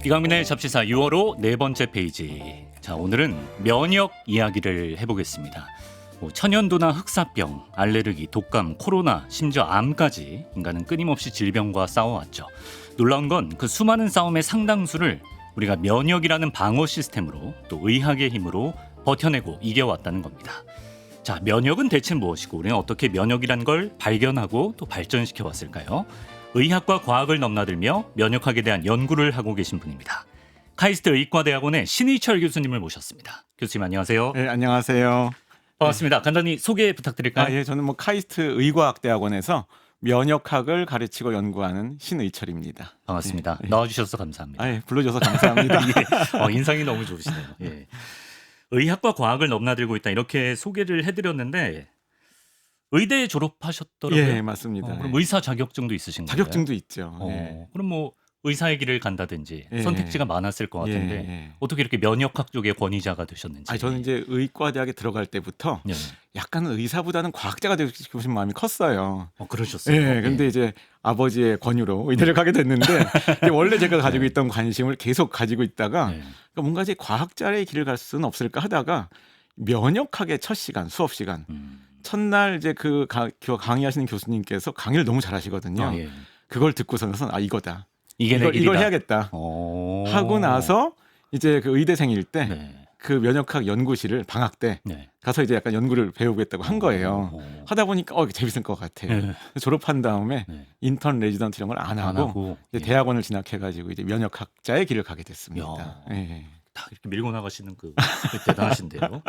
이강민의 잡지사 6월호 네 번째 페이지. 자, 오늘은 면역 이야기를 해보겠습니다. 천연두나 흑사병, 알레르기, 독감, 코로나, 심지어 암까지 인간은 끊임없이 질병과 싸워왔죠. 놀라운 건 그 수많은 싸움의 상당수를 우리가 면역이라는 방어 시스템으로 또 의학의 힘으로 버텨내고 이겨왔다는 겁니다. 자, 면역은 대체 무엇이고 우리는 어떻게 면역이란 걸 발견하고 또 발전시켜 왔을까요? 의학과 과학을 넘나들며 면역학에 대한 연구를 하고 계신 분입니다. 카이스트 의과대학원의 신의철 교수님을 모셨습니다. 교수님 안녕하세요. 네, 안녕하세요. 반갑습니다. 간단히 소개 부탁드릴까요? 예, 저는 카이스트 의과학대학원에서 면역학을 가르치고 연구하는 신의철입니다. 반갑습니다. 나와주셔서 감사합니다. 불러줘서 감사합니다. 예, 인상이 너무 좋으시네요. 예. 의학과 과학을 넘나들고 있다 이렇게 소개를 해드렸는데 의대 졸업하셨더라고요. 예, 맞습니다. 그럼 의사 자격증도 있으신 거예요? 자격증도 있죠. 그럼 뭐 의사의 길을 간다든지 예. 선택지가 많았을 것 같은데 예. 어떻게 이렇게 면역학 쪽의 권위자가 되셨는지. 저는 이제 의과대학에 들어갈 때부터 예. 약간 의사보다는 과학자가 되고 싶은 마음이 컸어요. 그러셨어요. 예, 근데 이제 아버지의 권유로 의대를 가게 됐는데 이제 원래 제가 가지고 있던 관심을 계속 가지고 있다가 그러니까 뭔가 이제 과학자의 길을 갈 수는 없을까 하다가 면역학의 첫 시간, 수업 시간 첫날 이제 강의하시는 교수님께서 강의를 너무 잘하시거든요. 예. 그걸 듣고서는 이거다. 이게 내 길이다. 이걸 해야겠다. 하고 나서 이제 그 의대생일 때 그 면역학 연구실을 방학 때 가서 이제 약간 연구를 배우겠다고 한 거예요. 하다 보니까 재밌을 것 같아요. 졸업한 다음에 인턴 레지던트 이런 걸 안 하고 이제 대학원을 진학해가지고 이제 면역학자의 길을 가게 됐습니다. 다 이렇게 밀고 나가시는 그 대단하신데요.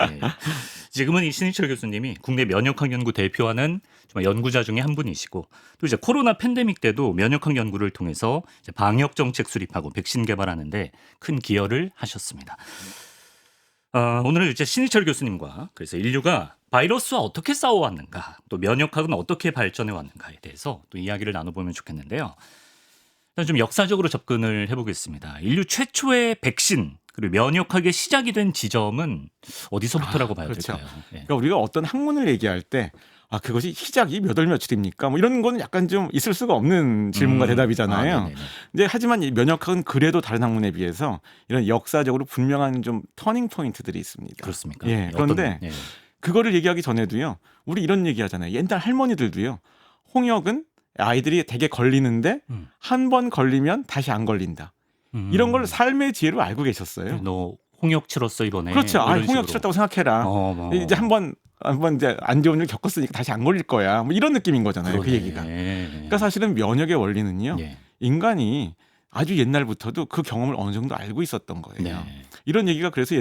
지금은 이 신의철 교수님이 국내 면역학 연구 대표하는 정말 연구자 중에 한 분이시고 또 이제 코로나 팬데믹 때도 면역학 연구를 통해서 이제 방역 정책 수립하고 백신 개발하는데 큰 기여를 하셨습니다. 오늘은 이제 신의철 교수님과 그래서 인류가 바이러스와 어떻게 싸워왔는가, 또 면역학은 어떻게 발전해 왔는가에 대해서 또 이야기를 나눠보면 좋겠는데요. 일단 좀 역사적으로 접근을 해보겠습니다. 인류 최초의 백신 그리고 면역학의 시작이 된 지점은 어디서부터라고 봐야 그렇죠. 될까요? 그러니까 우리가 어떤 학문을 얘기할 때 그것이 시작이 몇 월 며칠입니까? 뭐 이런 거는 약간 좀 있을 수가 없는 질문과 대답이잖아요. 근데 하지만 이 면역학은 그래도 다른 학문에 비해서 이런 역사적으로 분명한 좀 터닝 포인트들이 있습니다. 그렇습니까? 그런데 그거를 얘기하기 전에도요. 우리 이런 얘기 하잖아요. 옛날 할머니들도요. 홍역은 아이들이 되게 걸리는데 한 번 걸리면 다시 안 걸린다. 이런 걸 삶의 지혜로 알고 계셨어요. 너 홍역 치렀어 이번에. 그렇죠. 홍역 치렀다고 생각해라. 이제 한번 이제 안 좋은 일 겪었으니까 다시 안 걸릴 거야. 뭐 이런 느낌인 거잖아요. 그 얘기가. 그러니까 사실은 면역의 원리는요. 인간이 아주 옛날부터도 그 경험을 어느 정도 알고 있었던 거예요. 이런 얘기가 그래서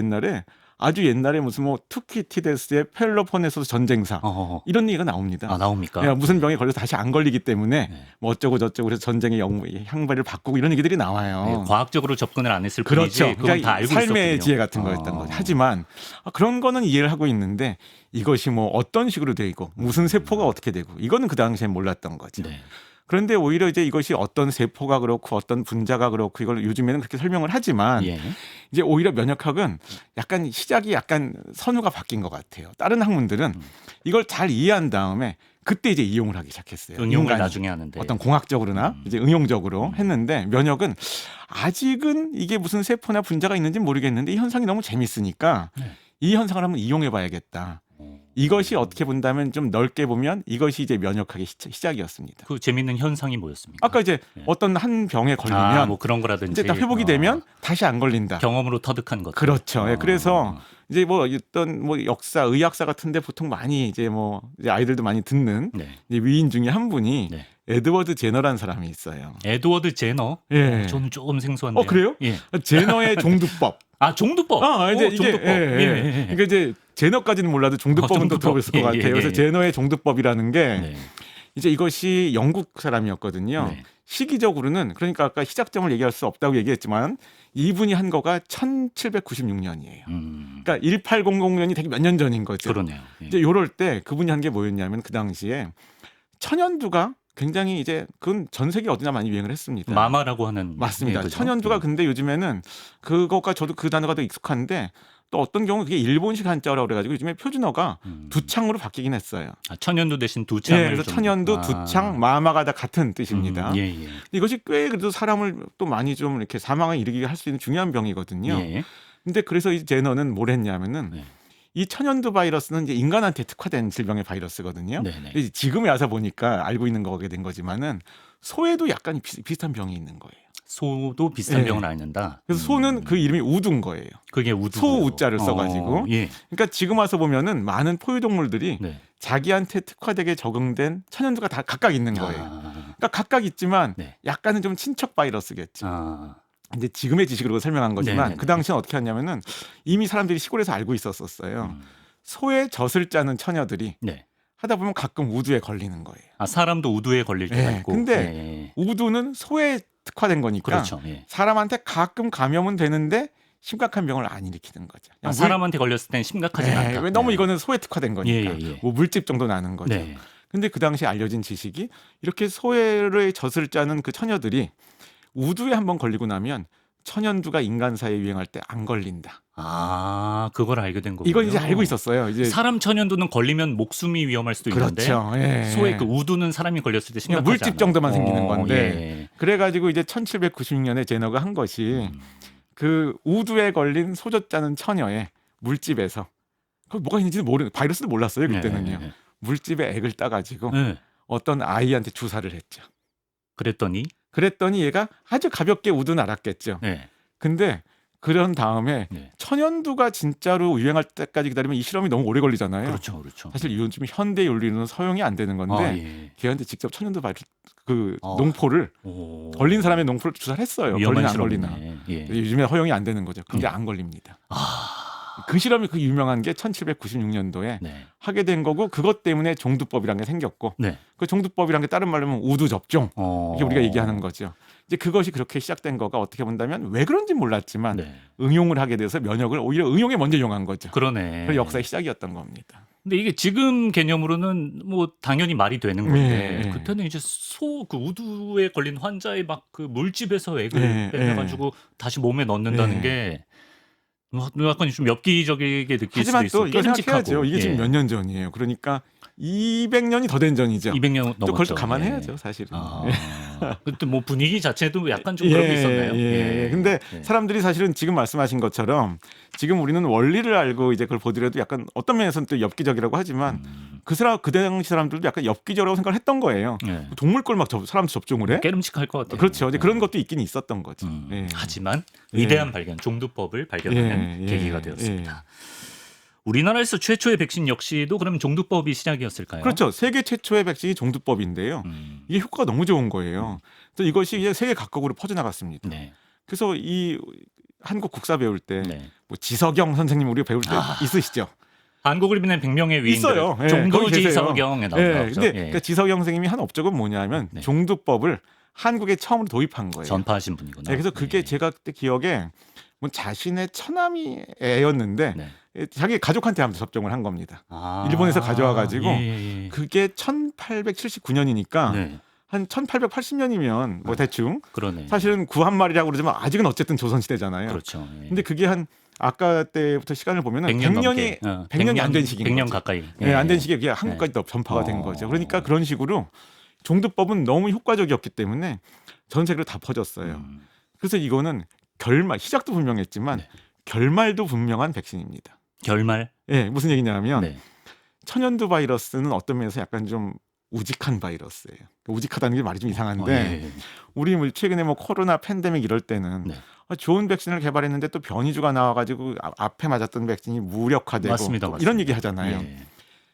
아주 옛날에 무슨 투키티데스의 펠로폰네소스 전쟁사 이런 얘기가 나옵니다. 나옵니까? 무슨 병에 걸려서 다시 안 걸리기 때문에 뭐 어쩌고 저쩌고 그래서 전쟁의 향배를 바꾸고 이런 얘기들이 나와요. 과학적으로 접근을 안 했을 뿐이지. 그렇죠. 그건 다 알고 삶의 있었군요. 지혜 같은 거였던 거죠. 하지만 그런 거는 이해를 하고 있는데 이것이 뭐 어떤 식으로 되고 무슨 세포가 어떻게 되고 이거는 그 당시에 몰랐던 거죠. 그런데 오히려 이제 이것이 어떤 세포가 그렇고 어떤 분자가 그렇고 이걸 요즘에는 그렇게 설명을 하지만 이제 오히려 면역학은 약간 시작이 약간 선우가 바뀐 것 같아요. 다른 학문들은 이걸 잘 이해한 다음에 그때 이제 이용을 하기 시작했어요. 응용을 나중에 하는데 어떤 공학적으로나 이제 응용적으로 했는데 면역은 아직은 이게 무슨 세포나 분자가 있는지 모르겠는데 이 현상이 너무 재밌으니까 이 현상을 한번 이용해 봐야겠다. 이것이 어떻게 본다면 좀 넓게 보면 이것이 이제 면역학의 시작이었습니다. 그 재밌는 현상이 뭐였습니까? 아까 이제 어떤 한 병에 걸리면 뭐 그런 거라든지 이제 딱 회복이 되면 다시 안 걸린다. 경험으로 터득한 것. 그렇죠. 그래서 이제 뭐 어떤 역사, 의학사 같은데 보통 많이 이제 이제 아이들도 많이 듣는 이제 위인 중에 한 분이 에드워드 제너라는 사람이 있어요. 에드워드 제너? 저는 조금 생소한데요. 그래요? 제너의 종두법. 종두법. 종두법. 그러니까 이제 제너까지는 몰라도 종두법은 또 들어봤을 것 같아요. 그래서 제너의 종두법이라는 게 이제 이것이 영국 사람이었거든요. 시기적으로는 그러니까 아까 시작점을 얘기할 수 없다고 얘기했지만 이분이 한 거가 1796년이에요. 그러니까 1800년이 되게 몇 년 전인 거죠. 그러네요. 이제 요럴 때 그분이 한 게 뭐였냐면 그 당시에 천연두가 굉장히 이제 그건 전 세계 어디나 많이 유행을 했습니다. 마마라고 하는. 맞습니다. 천연두가 근데 요즘에는 그것과 저도 그 단어가 더 익숙한데 또 어떤 경우 그게 일본식 한자어라고 그래가지고 요즘에 표준어가 두창으로 바뀌긴 했어요. 아, 천연두 대신 두창을 그래서 좀- 천연두, 아. 두창, 마마가 다 같은 뜻입니다. 예, 예. 이것이 꽤 그래도 사람을 또 많이 좀 이렇게 사망에 이르게 할 수 있는 중요한 병이거든요. 예. 근데 그래서 이 제너는 뭘 했냐면은 네. 이 천연두 바이러스는 이제 인간한테 특화된 질병의 바이러스거든요. 네네. 근데 지금에 와서 보니까 알고 있는 거게 된 거지만은 소에도 약간 비슷한 병이 있는 거예요. 소도 비슷한 예. 병을 앓는다. 그래서 소는 그 이름이 우두인 거예요. 그게 우두. 소우자를 써가지고. 예. 그러니까 지금 와서 보면은 많은 포유동물들이 네. 자기한테 특화되게 적응된 천연두가 다 각각 있는 거예요. 아. 그러니까 각각 있지만 네. 약간은 좀 친척 바이러스겠죠. 아. 이제 지금의 지식으로 설명한 거지만 네네네. 그 당시엔 어떻게 했냐면은 이미 사람들이 시골에서 알고 있었어요. 소의 젖을 짜는 처녀들이 네. 하다 보면 가끔 우두에 걸리는 거예요. 아, 사람도 우두에 걸릴 때가 예, 있고. 근데 예. 우두는 소에 특화된 거니까 그렇죠. 예. 사람한테 가끔 감염은 되는데 심각한 병을 안 일으키는 거죠. 아, 그냥 사람한테 걸렸을 땐 심각하진 않다. 왜 너무 네. 이거는 소에 특화된 거니까 예, 예, 예. 뭐 물집 정도 나는 거죠. 네. 근데 그 당시에 알려진 지식이 이렇게 소의 젖을 짜는 그 처녀들이 우두에 한번 걸리고 나면 천연두가 인간 사이에 유행할 때 안 걸린다. 아, 그걸 알게 된 거군요. 이건 이제 알고 있었어요. 이제 사람 천연두는 걸리면 목숨이 위험할 수도 있는데 그렇죠. 예. 소의 그 우두는 사람이 걸렸을 때 그냥 심각하지 물집 않아. 정도만 생기는 어, 건데 예. 그래가지고 이제 1796년에 제너가 한 것이 그 우두에 걸린 소젖 짜는 처녀의 물집에서 그 뭐가 있는지도 모르는 바이러스도 몰랐어요 그때는요. 네. 물집에 액을 따가지고 네. 어떤 아이한테 주사를 했죠. 그랬더니 그랬더니 얘가 아주 가볍게 우두는 알았겠죠. 네. 근데 그런 다음에 네. 천연두가 진짜로 유행할 때까지 기다리면 이 실험이 너무 오래 걸리잖아요. 그렇죠. 그렇죠. 사실 요즘 현대 윤리로는 서용이 안 되는 건데 아, 예. 걔한테 직접 천연두 바이러스 그 어. 농포를 오. 걸린 사람의 농포를 주사를 했어요. 위험한 걸리나 안 걸리나. 실험이네. 예. 요즘에 허용이 안 되는 거죠. 근데 안 걸립니다. 아. 그 실험이 그 유명한 게 1796년도에 네. 하게 된 거고 그것 때문에 종두법이라는 게 생겼고 네. 그 종두법이라는 게 다른 말로 하면 우두 접종 이게 우리가 얘기하는 거죠. 이제 그것이 그렇게 시작된 거가 어떻게 본다면 왜 그런지 몰랐지만 네. 응용을 하게 돼서 면역을 오히려 응용에 먼저 이용한 거죠. 그러네. 그 역사의 시작이었던 겁니다. 근데 이게 지금 개념으로는 뭐 당연히 말이 되는 건데 네, 네. 그때는 이제 소 그 우두에 걸린 환자의 막 그 물집에서 액을 네, 빼가지고 다시 몸에 넣는다는 네. 게 뭐 약간 좀 엽기적이게 느낄 하지만 수도 또 있어. 이거 생각해야죠. 이게 지금 예. 몇 년 전이에요. 그러니까 200년이 더 된 전이죠. 200년 넘었죠. 또 그걸 또 감안해야죠, 예. 사실은. 아, 그때 뭐 분위기 자체도 약간 좀 그런 게 있었나요? 예. 근데 예. 사람들이 사실은 지금 말씀하신 것처럼 지금 우리는 원리를 알고 이제 그걸 보더라도 약간 어떤 면에서는 또 엽기적이라고 하지만 그 당시 사람들도 약간 엽기적이라고 생각을 했던 거예요. 예. 동물 걸 막 사람 접종을 해? 깨름칙할 것 같아요. 그렇죠. 이제 예. 그런 것도 있긴 있었던 거죠. 예. 하지만 예. 위대한 발견, 종두법을 발견하는 예, 계기가 예, 되었습니다. 우리나라에서 최초의 백신 역시도 그럼 종두법이 시작이었을까요? 그렇죠. 세계 최초의 백신이 종두법인데요. 이게 효과가 너무 좋은 거예요. 그래서 이것이 이제 세계 각국으로 퍼져나갔습니다. 네. 그래서 이 한국 국사 배울 때 네. 뭐 지석영 선생님 우리 배울 때 아, 있으시죠? 한국을 빛낸 100명의 위인들. 있어요. 예, 거기 종두지석영에 계세요. 예, 나오죠. 근데 그러니까 지석영 선생님이 한 업적은 뭐냐면 네. 종두법을 한국에 처음으로 도입한 거예요. 전파하신 분이구나. 네, 그래서 그게 네. 제가 그때 기억에 뭐 자신의 처남이 애였는데 네. 자기 가족한테 한번 접종을 한 겁니다. 아, 일본에서 가져와가지고 예. 그게 1879년이니까 네. 한 1880년이면 뭐 대충 그러네. 사실은 구한말이라고 그러지만 아직은 어쨌든 조선시대잖아요. 그렇죠. 예. 근데 그게 한 아까 때부터 시간을 보면은 100년 100년이 넘게. 100년이 안 된 시기인 100년 거죠. 가까이. 예, 안 된 시기에 그게 한국까지 도 전파가 된 거죠. 그러니까 그런 식으로 종두법은 너무 효과적이었기 때문에 전 세계로 다 퍼졌어요. 그래서 이거는 시작도 분명했지만 네. 결말도 분명한 백신입니다. 결말. 예, 무슨 얘기냐면 네. 천연두 바이러스는 어떤 면에서 약간 좀 우직한 바이러스예요. 우직하다는 게 말이 좀 이상한데 예. 우리 뭐 최근에 뭐 코로나 팬데믹 이럴 때는 네. 좋은 백신을 개발했는데 또 변이주가 나와가지고 앞에 맞았던 백신이 무력화되고 맞습니다, 또 맞습니다. 이런 얘기 하잖아요. 예.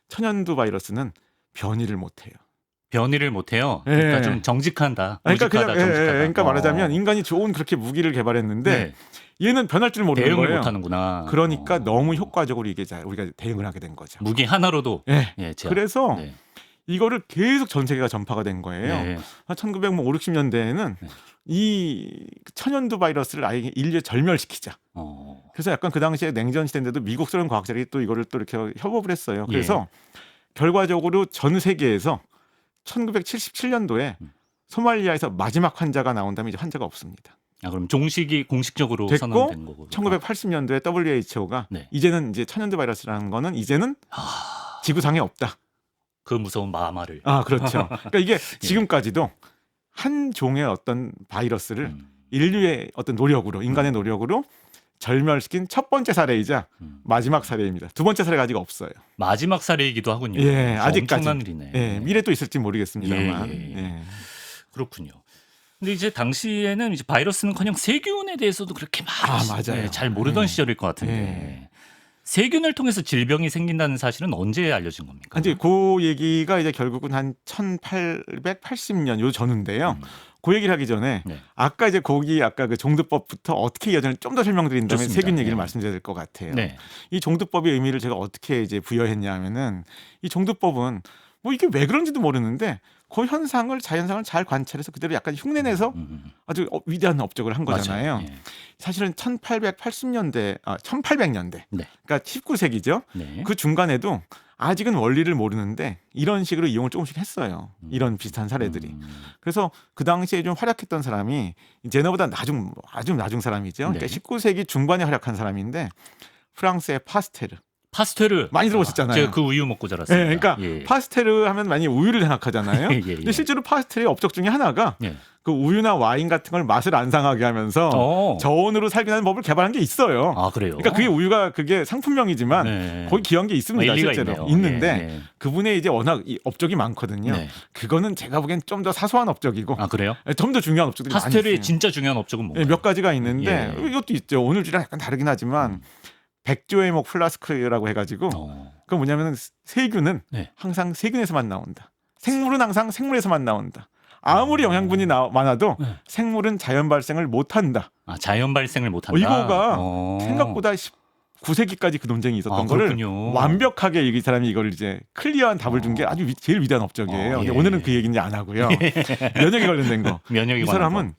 천연두 바이러스는 변이를 못해요. 변이를 못해요. 예. 그러니까 좀 정직한다. 그러니까 우직하다, 그냥 정직하다. 그러니까 말하자면 인간이 좋은 그렇게 무기를 개발했는데 네. 얘는 변할 줄 모르는 대응을 거예요. 못하는구나. 그러니까 너무 효과적으로 이게 우리가 대응을 하게 된 거죠. 무기 하나로도. 예. 예, 제압. 그래서 네. 이거를 계속 전 세계가 전파가 된 거예요. 네. 한 1950년대에는 이 천연두 바이러스를 아예 인류에 절멸시키자. 그래서 약간 그 당시에 냉전 시대인데도 미국 소련 과학자들이 또 이거를 또 이렇게 협업을 했어요. 그래서 결과적으로 전 세계에서 1977년도에 소말리아에서 마지막 환자가 나온 다음에 이제 환자가 없습니다. 아, 그럼 종식이 공식적으로 됐고, 선언된 거고. 1980년도에 WHO가 네. 이제는 이제 천연두 바이러스라는 거는 이제는 지구상에 없다. 그 무서운 마마를. 아, 그렇죠. 그러니까 이게 지금까지도 한 종의 어떤 바이러스를 인류의 어떤 노력으로, 인간의 노력으로 절멸시킨 첫 번째 사례이자 마지막 사례입니다. 두 번째 사례가 아직 없어요. 마지막 사례이기도 하군요. 예, 아직까지. 엄청난 일이네. 예, 미래 또 있을지 모르겠습니다만. 예. 예. 그렇군요. 근데 이제 당시에는 이제 바이러스는커녕 세균에 대해서도 그렇게 막 맞아요. 예, 잘 모르던 예. 시절일 것 같은데 세균을 통해서 질병이 생긴다는 사실은 언제 알려진 겁니까? 이제 그 얘기가 이제 결국은 한 1880년 요 전인데요. 그 얘기를 하기 전에 네. 아까 이제 아까 그 종두법부터 어떻게 이어지는지 좀 더 설명드린 다음에 좋습니다. 세균 얘기를 네. 말씀드려야 될 것 같아요. 네. 이 종두법의 의미를 제가 어떻게 이제 부여했냐면은 이 종두법은 뭐 이게 왜 그런지도 모르는데 그 현상을 자연상을 잘 관찰해서 그대로 약간 흉내내서 아주 위대한 업적을 한 거잖아요. 맞아요. 예. 사실은 1880년대, 1800년대, 네. 그러니까 19세기죠. 네. 그 중간에도 아직은 원리를 모르는데 이런 식으로 이용을 조금씩 했어요. 이런 비슷한 사례들이. 그래서 그 당시에 좀 활약했던 사람이 제너보다 아주 나중 사람이죠. 네. 그러니까 19세기 중반에 활약한 사람인데 프랑스의 파스테르. 파스테르 많이 들어보셨잖아요. 제가 그 우유 먹고 자랐습니다. 네, 그러니까 예. 파스테르 하면 많이 우유를 생각하잖아요. 예. 근데 실제로 파스테르의 업적 중에 하나가 예. 그 우유나 와인 같은 걸 맛을 안 상하게 하면서 저온으로 살균하는 법을 개발한 게 있어요. 아, 그래요? 그러니까 그게 우유가 그게 상품명이지만 네. 거기 귀한 게 있습니다. 일리가 실제로 있네요. 있는데 예. 그분의 이제 워낙 이 업적이 많거든요. 네. 그거는 제가 보기엔 좀 더 사소한 업적이고 아, 그래요? 좀 더 중요한 업적들이 많이 파스테르의 있어요. 진짜 중요한 업적은 뭔가요? 몇 가지가 있는데 예. 이것도 있죠. 오늘 주랑 약간 다르긴 하지만 백조의목 플라스크라고 해가지고 그건 뭐냐면은 세균은 네. 항상 세균에서만 나온다. 생물은 항상 생물에서만 나온다. 아무리 영양분이 많아도 네. 생물은 자연 발생을 못한다. 아, 자연 발생을 못한다. 이거가 생각보다 19세기까지 그 논쟁이 있었던 거를 그렇군요. 완벽하게 이 사람이 이걸 이제 클리어한 답을 준 게 아주 제일 위대한 업적이에요. 근데 예. 오늘은 그 얘기는 안 하고요. 면역에 관련된 거. 면역이 이 사람은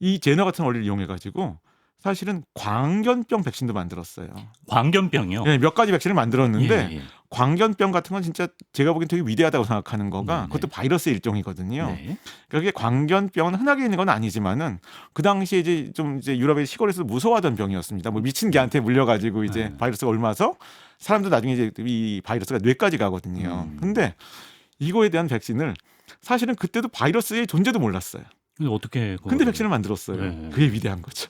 이 제너 같은 원리를 이용해가지고 사실은 광견병 백신도 만들었어요. 광견병이요? 네, 몇 가지 백신을 만들었는데 예. 광견병 같은 건 진짜 제가 보기엔 되게 위대하다고 생각하는 거가 네. 그것도 바이러스의 일종이거든요. 네. 그게 광견병은 흔하게 있는 건 아니지만은 그 당시에 이제 유럽의 시골에서 무서워하던 병이었습니다. 뭐 미친 개한테 물려가지고 이제 바이러스가 옮아서 사람도 나중에 이제 이 바이러스가 뇌까지 가거든요. 근데 이거에 대한 백신을 사실은 그때도 바이러스의 존재도 몰랐어요. 근데 어떻게? 근데 백신을 만들었어요. 네. 그게 위대한 거죠.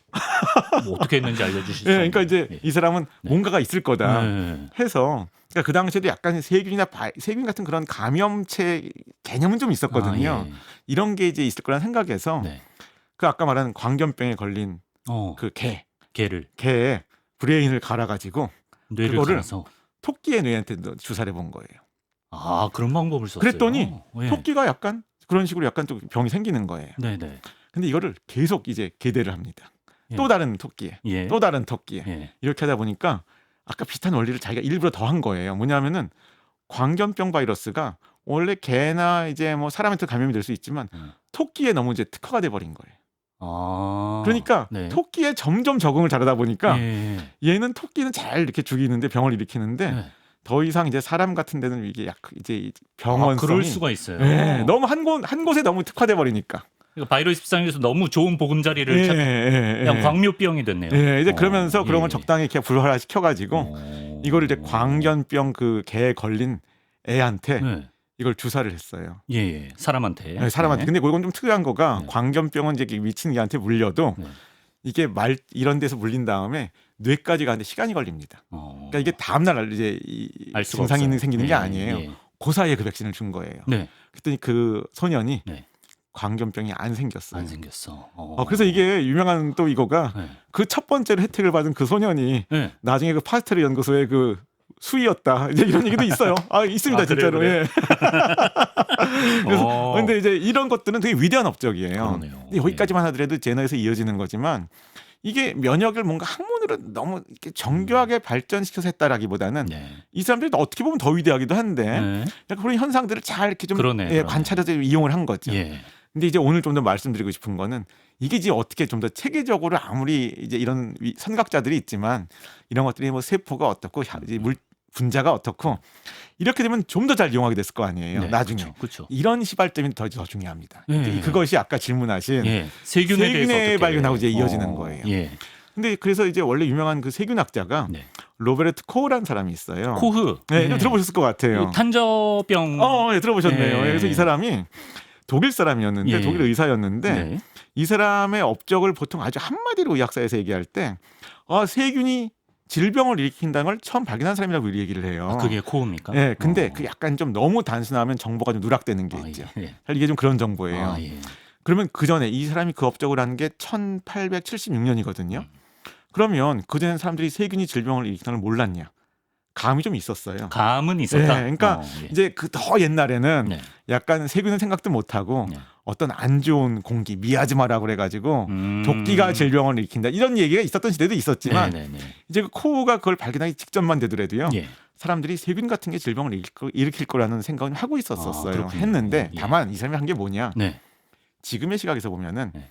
뭐 어떻게 했는지 알려주실 수 네, 있나요? 그러니까 이제 예. 이 사람은 뭔가가 있을 거다 네. 해서 그러니까 그 당시에도 약간 세균이나 세균 같은 그런 감염체 개념은 좀 있었거든요. 예. 이런 게 이제 있을 거란 생각에서 네. 그 아까 말한 광견병에 걸린 그 개를 개의 브레인을 갈아가지고 뇌를 그거를 갈아서 토끼의 뇌한테 주사를 해본 거예요. 아, 그런 방법을 썼어요. 그랬더니 예. 토끼가 약간 그런 식으로 약간 또 병이 생기는 거예요. 네네. 근데 이거를 계속 이제 개대를 합니다. 예. 또 다른 토끼에, 예. 또 다른 토끼에 예. 이렇게 하다 보니까 아까 비슷한 원리를 자기가 일부러 더한 거예요. 뭐냐면은 광견병 바이러스가 원래 개나 이제 뭐 사람한테 감염이 될 수 있지만 토끼에 너무 이제 특화가 돼 버린 거예요. 아. 그러니까 네. 토끼에 점점 적응을 잘하다 보니까 예. 얘는 토끼는 잘 이렇게 죽이는데 병을 일으키는데 네. 더 이상 이제 사람 같은 데는 이게 이제 아, 병원성이 그럴 수가 있어요. 예, 너무 한 곳에 너무 특화돼 버리니까. 그러니까 바이러스 입장에서 너무 좋은 보금자리를 예, 찾 그냥 예. 광묘병이 됐네요. 예, 이제 그러면서 그런 걸 예. 적당히 이렇게 불활화 시켜가지고 이거를 이제 광견병 그 개에 걸린 애한테 네. 이걸 주사를 했어요. 예. 사람한테. 네, 사람한테. 네. 근데 그건 좀 특이한 거가 네. 광견병은 이제 미친 개한테 물려도 네. 이게 이런 데서 물린 다음에 뇌까지 가는데 시간이 걸립니다. 그러니까 이게 다음날 이제 알 수가 증상이 없어요. 생기는 게 예, 아니에요. 예. 그 사이에 그 백신을 준 거예요. 네. 그랬더니 그 소년이 네. 광견병이 안 생겼어요. 안 생겼어. 그래서 이게 유명한 또 이거가 네. 그 첫 번째로 혜택을 받은 그 소년이 네. 나중에 그 파스테르 연구소의 그 수의였다. 이제 이런 얘기도 있어요. 있습니다. 아, 진짜로. 그래요? 예. 그래서 근데 이제 이런 것들은 되게 위대한 업적이에요. 그러네요. 근데 여기까지만 하더라도 제너에서 이어지는 거지만 이게 면역을 뭔가 학문으로 너무 이렇게 정교하게 발전시켜서 했다라기보다는 네. 이 사람들이 어떻게 보면 더 위대하기도 한데 네. 약간 그런 현상들을 잘 이렇게 좀 그러네. 관찰해서 이용을 한 거죠. 예. 근데 이제 오늘 좀 더 말씀드리고 싶은 거는 이게 이제 어떻게 좀 더 체계적으로 아무리 이제 이런 선각자들이 있지만 이런 것들이 뭐 세포가 어떻고 이제 분자가 어떻고 이렇게 되면 좀 더 잘 이용하게 됐을 거 아니에요. 네, 나중에 그렇죠. 이런 시발점이 더 중요합니다. 예. 그것이 아까 질문하신 예. 세균에 대해서 어떻게 발견하고 이제 이어지는 거예요. 예. 근데 그래서 이제 원래 유명한 그 세균학자가 네. 로베르트 코흐라는 사람이 있어요. 코흐. 네, 이거 들어보셨을 것 같아요. 탄저병. 예, 들어보셨네요. 예. 그래서 이 사람이 독일 사람이었는데 예. 독일 의사였는데 네. 이 사람의 업적을 보통 아주 한마디로 의학사에서 얘기할 때 세균이 질병을 일으킨다는 걸 처음 발견한 사람이라고 얘기를 해요. 아, 그게 코흐입니까? 예, 근데 그 약간 좀 너무 단순하면 정보가 좀 누락되는 게 있죠. 예. 사실 이게 좀 그런 정보예요. 아, 예. 그러면 그 전에 이 사람이 그 업적을 한 게 1876년이거든요. 그러면 그 전에 사람들이 세균이 질병을 일으키는 걸 몰랐냐? 감이 좀 있었어요. 감은 있었다. 그러니까 예. 이제 그 더 옛날에는 네. 약간 세균은 생각도 못 하고 네. 어떤 안 좋은 공기 미아즈마라고 그래가지고 도끼가 질병을 일으킨다 이런 얘기가 있었던 시대도 있었지만 네네네. 이제 그 코우가 그걸 발견하기 직전만 되더라도요. 예. 사람들이 세균 같은 게 질병을 일으킬 거라는 생각을 하고 있었어요. 그렇군요. 했는데 예. 다만 이 사람이 한 게 뭐냐? 네. 지금의 시각에서 보면은 네.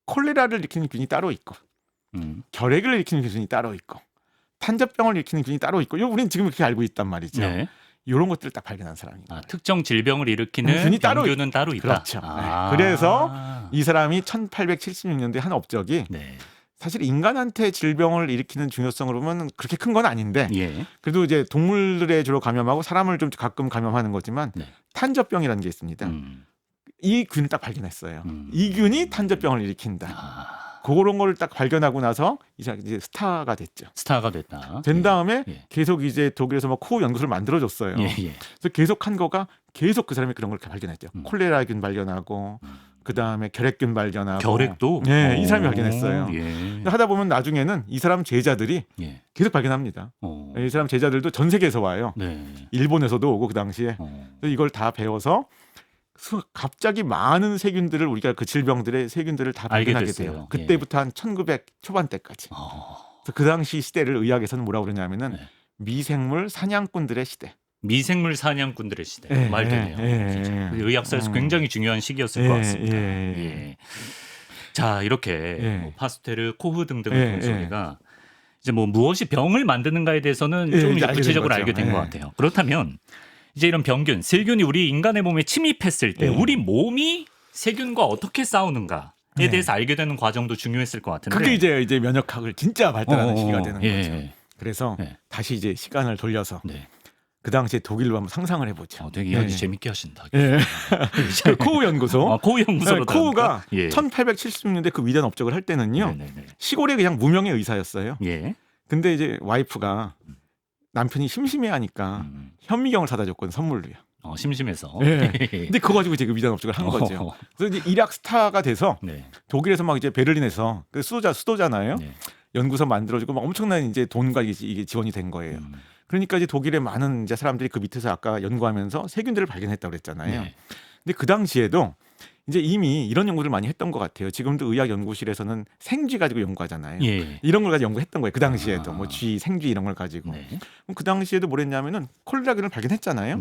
콜레라를 일으키는 균이 따로 있고 결핵을 일으키는 균이 따로 있고 탄저병을 일으키는 균이 따로 있고 이거 우리는 지금 그렇게 알고 있단 말이죠. 네. 이런 것들을 딱 발견한 사람인 거예요. 특정 질병을 일으키는 균이 병균은 따로 있다. 그렇죠. 아. 네. 그래서 이 사람이 1876년도에 한 업적이 네. 사실 인간한테 질병을 일으키는 중요성으로 보면 그렇게 큰 건 아닌데 예. 그래도 이제 동물들에 주로 감염하고 사람을 좀 가끔 감염하는 거지만 네. 탄저병이라는 게 있습니다. 이 균을 딱 발견했어요. 이 균이 탄저병을 일으킨다. 아. 그런 걸 딱 발견하고 나서 이제 스타가 됐죠. 스타가 됐다. 된 다음에 예. 계속 이제 독일에서 막 코어 연구소를 만들어줬어요. 예. 예. 그래서 계속 한 거가 계속 그 사람이 그런 걸 발견했죠. 콜레라균 발견하고 그 다음에 결핵균 발견하고. 결핵도? 네, 이 사람이 발견했어요. 예. 하다 보면 나중에는 이 사람 제자들이 예. 계속 발견합니다. 이 사람 제자들도 전 세계에서 와요. 네. 일본에서도 오고 그 당시에 그래서 이걸 다 배워서 갑자기 많은 세균들을 우리가 그 질병들의 세균들을 다 발견하게 돼요. 그때부터 한 1900 초반대까지. 그래서 그 당시 시대를 의학에서는 뭐라고 그러냐면은 네. 미생물 사냥꾼들의 시대. 미생물 사냥꾼들의 시대. 말되네요. 의학사에서 굉장히 중요한 시기였을 것 같습니다. 예. 자, 이렇게 뭐 파스테르, 코흐 등등을 통해서 우리가 이제 뭐 무엇이 병을 만드는가에 대해서는 좀 이제 구체적으로 알게 된 것 같아요. 그렇다면 이제 이런 병균, 세균이 우리 인간의 몸에 침입했을 때 우리 몸이 세균과 어떻게 싸우는가에 대해서 알게 되는 과정도 중요했을 것 같은데. 그게 이제 면역학을 진짜 발달하는 시기가 되는 거죠. 그래서 네. 다시 이제 시간을 돌려서 네. 그 당시에 독일로 한번 상상을 해보죠. 되게 이야기 재밌게 하신다. 코우 연구소. 코우 연구소로. 코우가 1876년대 그 위대한 업적을 할 때는요. 시골에 그냥 무명의 의사였어요. 예. 근데 이제 와이프가 남편이 심심해하니까 현미경을 사다 줬거든 선물로요. 심심해서. 근데 그거 가지고 이제 그 위대한 업적을 한 거죠. 그래서 이제 일약 스타가 돼서 독일에서 막 이제 베를린에서 그 수도잖아요. 연구소 만들어주고 막 엄청난 이제 돈과 이게 지원이 된 거예요. 그러니까 이제 독일의 많은 이제 사람들이 그 밑에서 아까 연구하면서 세균들을 발견했다고 그랬잖아요. 근데 그 당시에도 이제 이미 이런 연구를 많이 했던 것 같아요. 지금도 의학 연구실에서는 생쥐 가지고 연구하잖아요. 이런 걸 가지고 연구했던 거예요. 그 당시에도 뭐 쥐, 생쥐 이런 걸 가지고. 그럼 그 당시에도 뭐랬냐면은 콜레라균을 발견했잖아요.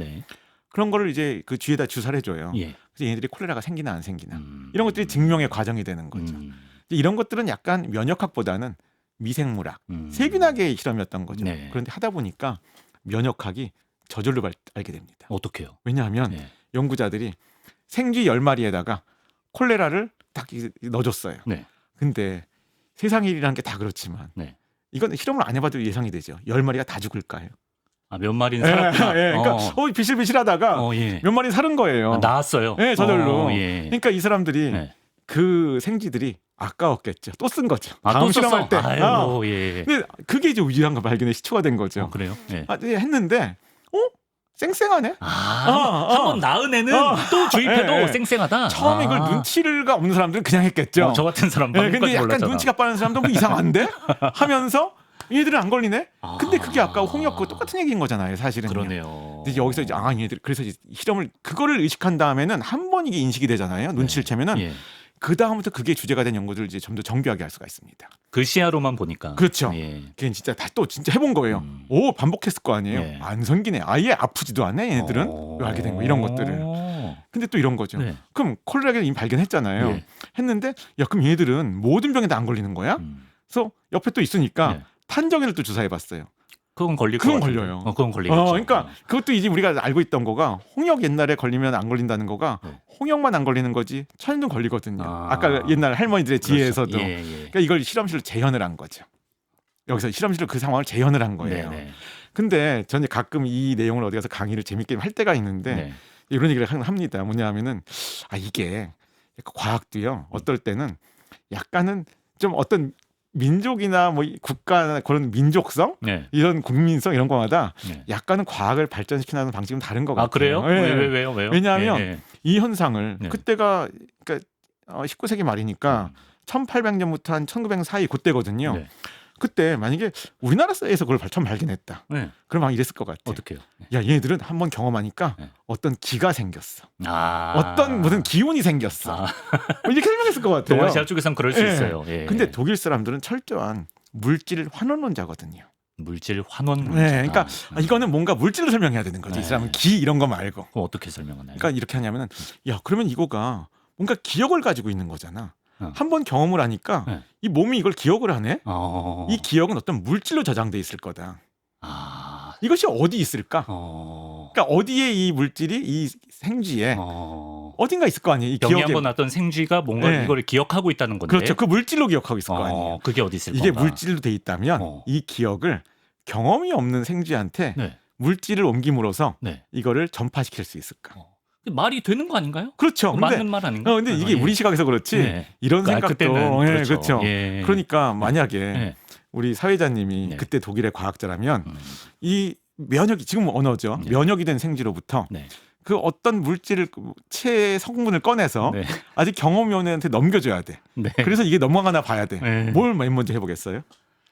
그런 거를 이제 그 쥐에다 주사를 해줘요. 그래서 얘네들이 콜레라가 생기나 안 생기나 이런 것들이 증명의 과정이 되는 거죠. 이런 것들은 약간 면역학보다는 미생물학, 세균학의 실험이었던 거죠. 그런데 하다 보니까 면역학이 저절로 알게 됩니다. 어떻게요? 왜냐하면 연구자들이 생쥐 10마리에다가 콜레라를 딱 넣어줬어요. 근데 세상 일이라는 게 다 그렇지만 이건 실험을 안 해봐도 예상이 되죠. 10마리가 다 죽을까요? 몇 마리는 살았구나. 그러니까 비실비실하다가 몇 마리 살은 거예요. 나았어요. 저절로. 그러니까 이 사람들이 그 생쥐들이 아까웠겠죠. 또 쓴 거죠. 다음 실험할 때. 근데 그게 이제 위대한 거 발견의 시초가 된 거죠. 그래요? 했는데 쌩쌩하네. 한번 낳은 애는 또 주입해도 쌩쌩하다. 처음에 이걸 눈치가 없는 사람들은 그냥 했겠죠. 저 같은 사람 근데 약간 눈치가 빠른 사람도 뭐 이상한데 하면서 얘들은 안 걸리네. 근데 그게 아까 홍역 그 똑같은 얘기인 거잖아요, 사실은. 그러네요. 근데 여기서 이제 얘들 그래서 이제 실험을 그거를 의식한 다음에는 한 번 이게 인식이 되잖아요. 눈치를 채면은 그 다음부터 그게 주제가 된 연구들을 이제 좀 더 정교하게 할 수가 있습니다. 그 시야로만 보니까. 그렇죠. 그게 진짜 또 진짜 해본 거예요. 반복했을 거 아니에요. 안 생기네. 아예 아프지도 않네. 얘네들은 왜 알게 된 거 이런 것들을. 근데 또 이런 거죠. 그럼 콜레라균 이미 발견했잖아요. 했는데 그럼 얘네들은 모든 병에 다 안 걸리는 거야? 그래서 옆에 또 있으니까 탄저균을 또 주사해봤어요. 그건 걸릴 것 그건 같은데. 걸려요. 그건 걸리겠죠. 그러니까 그것도 이제 우리가 알고 있던 거가 홍역 옛날에 걸리면 안 걸린다는 거가 네. 홍역만 안 걸리는 거지 천연도 걸리거든요. 아. 아까 옛날 할머니들의 그렇죠. 지혜에서도 예, 예. 그러니까 이걸 실험실로 재현을 한 거죠. 여기서 실험실로 그 상황을 재현을 한 거예요. 네, 네. 근데 저는 가끔 이 내용을 어디 가서 강의를 재밌게 할 때가 있는데 네. 이런 얘기를 합니다. 뭐냐면은 이게 과학도요. 어떨 때는 약간은 좀 어떤 민족이나 뭐 국가나 그런 민족성 네. 이런 국민성 이런 거마다 네. 약간은 과학을 발전시키는 방식은 다른 것 같아요. 그래요? 예. 왜요? 왜냐하면 예, 예. 이 현상을 네. 그때가 그러니까 19세기 말이니까 1800년부터 한 1900년 사이 그때거든요. 네. 그때 만약에 우리나라에서 그걸 처음 발견했다. 네. 그럼 막 이랬을 것 같아. 어떻게요? 야, 얘네들은 한번 경험하니까 네. 어떤 기가 생겼어. 아. 어떤 무슨 기운이 생겼어. 아. 뭐 이렇게 설명했을 것 같아요. 동아시아 쪽에선 그럴 수 예. 있어요. 예. 근데 독일 사람들은 철저한 물질 환원론자거든요. 물질 환원. 네, 그러니까 이거는 뭔가 물질로 설명해야 되는 거지. 네. 이 사람은 기 이런 거 말고. 그럼 어떻게 설명하나요? 그러니까 이렇게 하냐면은 야, 그러면 이거가 뭔가 기억을 가지고 있는 거잖아. 어. 한번 경험을 하니까 네. 이 몸이 이걸 기억을 하네. 어. 이 기억은 어떤 물질로 저장돼 있을 거다. 아. 이것이 어디 있을까? 어. 그러니까 어디에 이 물질이 이 생쥐에 어딘가 있을 거 아니에요. 이 병이 기억에. 한번 났던 생쥐가 뭔가 네. 이걸 기억하고 있다는 건데. 그렇죠. 그 물질로 기억하고 있을 거 아니에요. 그게 어디 있을 이게 건가? 물질로 돼 있다면 이 기억을 경험이 없는 생쥐한테 네. 물질을 옮김으로써 네. 이거를 전파시킬 수 있을까? 말이 되는 거 아닌가요? 그렇죠. 근데, 맞는 말 아닌가? 근데 이게 우리 시각에서 그렇지 네. 이런 그러니까 생각도 그때는 예, 그렇죠. 예. 그러니까 만약에 네. 우리 사회자님이 네. 그때 독일의 과학자라면 이 면역이 지금 언어죠. 네. 면역이 된 생쥐로부터 네. 그 어떤 물질을 체 성분을 꺼내서 네. 아직 경험위원회한테 넘겨줘야 돼. 네. 그래서 이게 넘어가나 봐야 돼. 네. 뭘 맨 먼저 해보겠어요?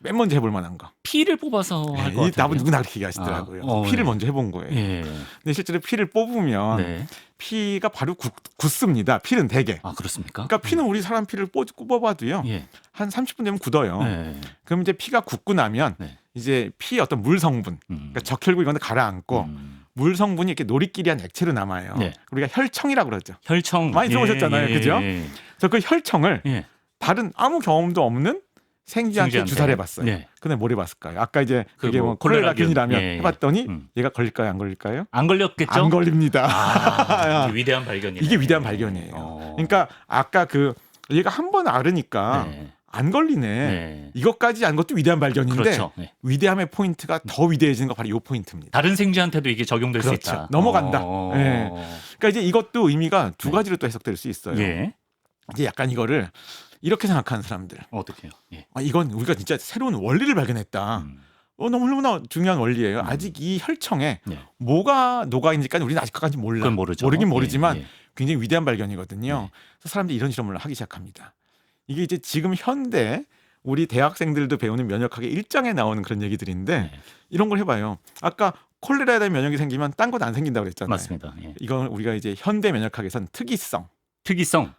맨 먼저 해볼 만한 거. 피를 뽑아서 할 것 같아요. 나도 누구나 그렇게 얘기하시더라고요. 피를 네. 먼저 해본 거예요. 예. 근데 실제로 피를 뽑으면 네. 피가 바로 굳습니다. 피는 대개. 아 그렇습니까? 그러니까 피는 우리 사람 피를 뽑아봐도요. 예. 한 30분 되면 굳어요. 네. 그럼 이제 피가 굳고 나면 네. 이제 피의 어떤 물 성분, 그러니까 적혈구 이런 데 가라앉고 물 성분이 이렇게 노리끼리한 액체로 남아요. 네. 우리가 혈청이라고 그러죠. 혈청 많이 들어보셨잖아요. 그죠? 예. 그래서 그 혈청을 예. 다른 아무 경험도 없는 생쥐한테 주사를 해봤어요. 네. 근데 뭘 해봤을까요? 아까 이제 그 그게 뭐 뭐 콜레라균이라면 예, 예. 해봤더니 얘가 걸릴까요? 안 걸릴까요? 안 걸렸겠죠? 안 걸립니다. 아, 이게 위대한 발견이네. 이게 위대한 발견이에요. 그러니까 아까 그 얘가 한 번 앓으니까 네. 안 걸리네. 네. 이것까지 안 것도 위대한 발견인데 그렇죠. 네. 위대함의 포인트가 더 위대해지는 거 바로 이 포인트입니다. 다른 생쥐한테도 이게 적용될 수 그렇죠. 있다. 넘어간다. 예. 그러니까 이제 이것도 의미가 두 네. 가지로 또 해석될 수 있어요. 예. 이제 약간 이거를 이렇게 생각하는 사람들. 어떻게요? 예. 이건 우리가 진짜 새로운 원리를 발견했다. 너무나 중요한 원리예요. 아직 이 혈청에 네. 뭐가 녹아 있는지까지 우리는 아직까지 몰라. 그건 모르죠. 모르긴 모르지만 예, 예. 굉장히 위대한 발견이거든요. 네. 그래서 사람들이 이런 실험을 하기 시작합니다. 이게 이제 지금 현대 우리 대학생들도 배우는 면역학의 일장에 나오는 그런 얘기들인데 네. 이런 걸 해봐요. 아까 콜레라에 대한 면역이 생기면 딴 건 안 생긴다고 그랬잖아요. 맞습니다. 예. 이건 우리가 이제 현대 면역학에선 특이성. 특이성.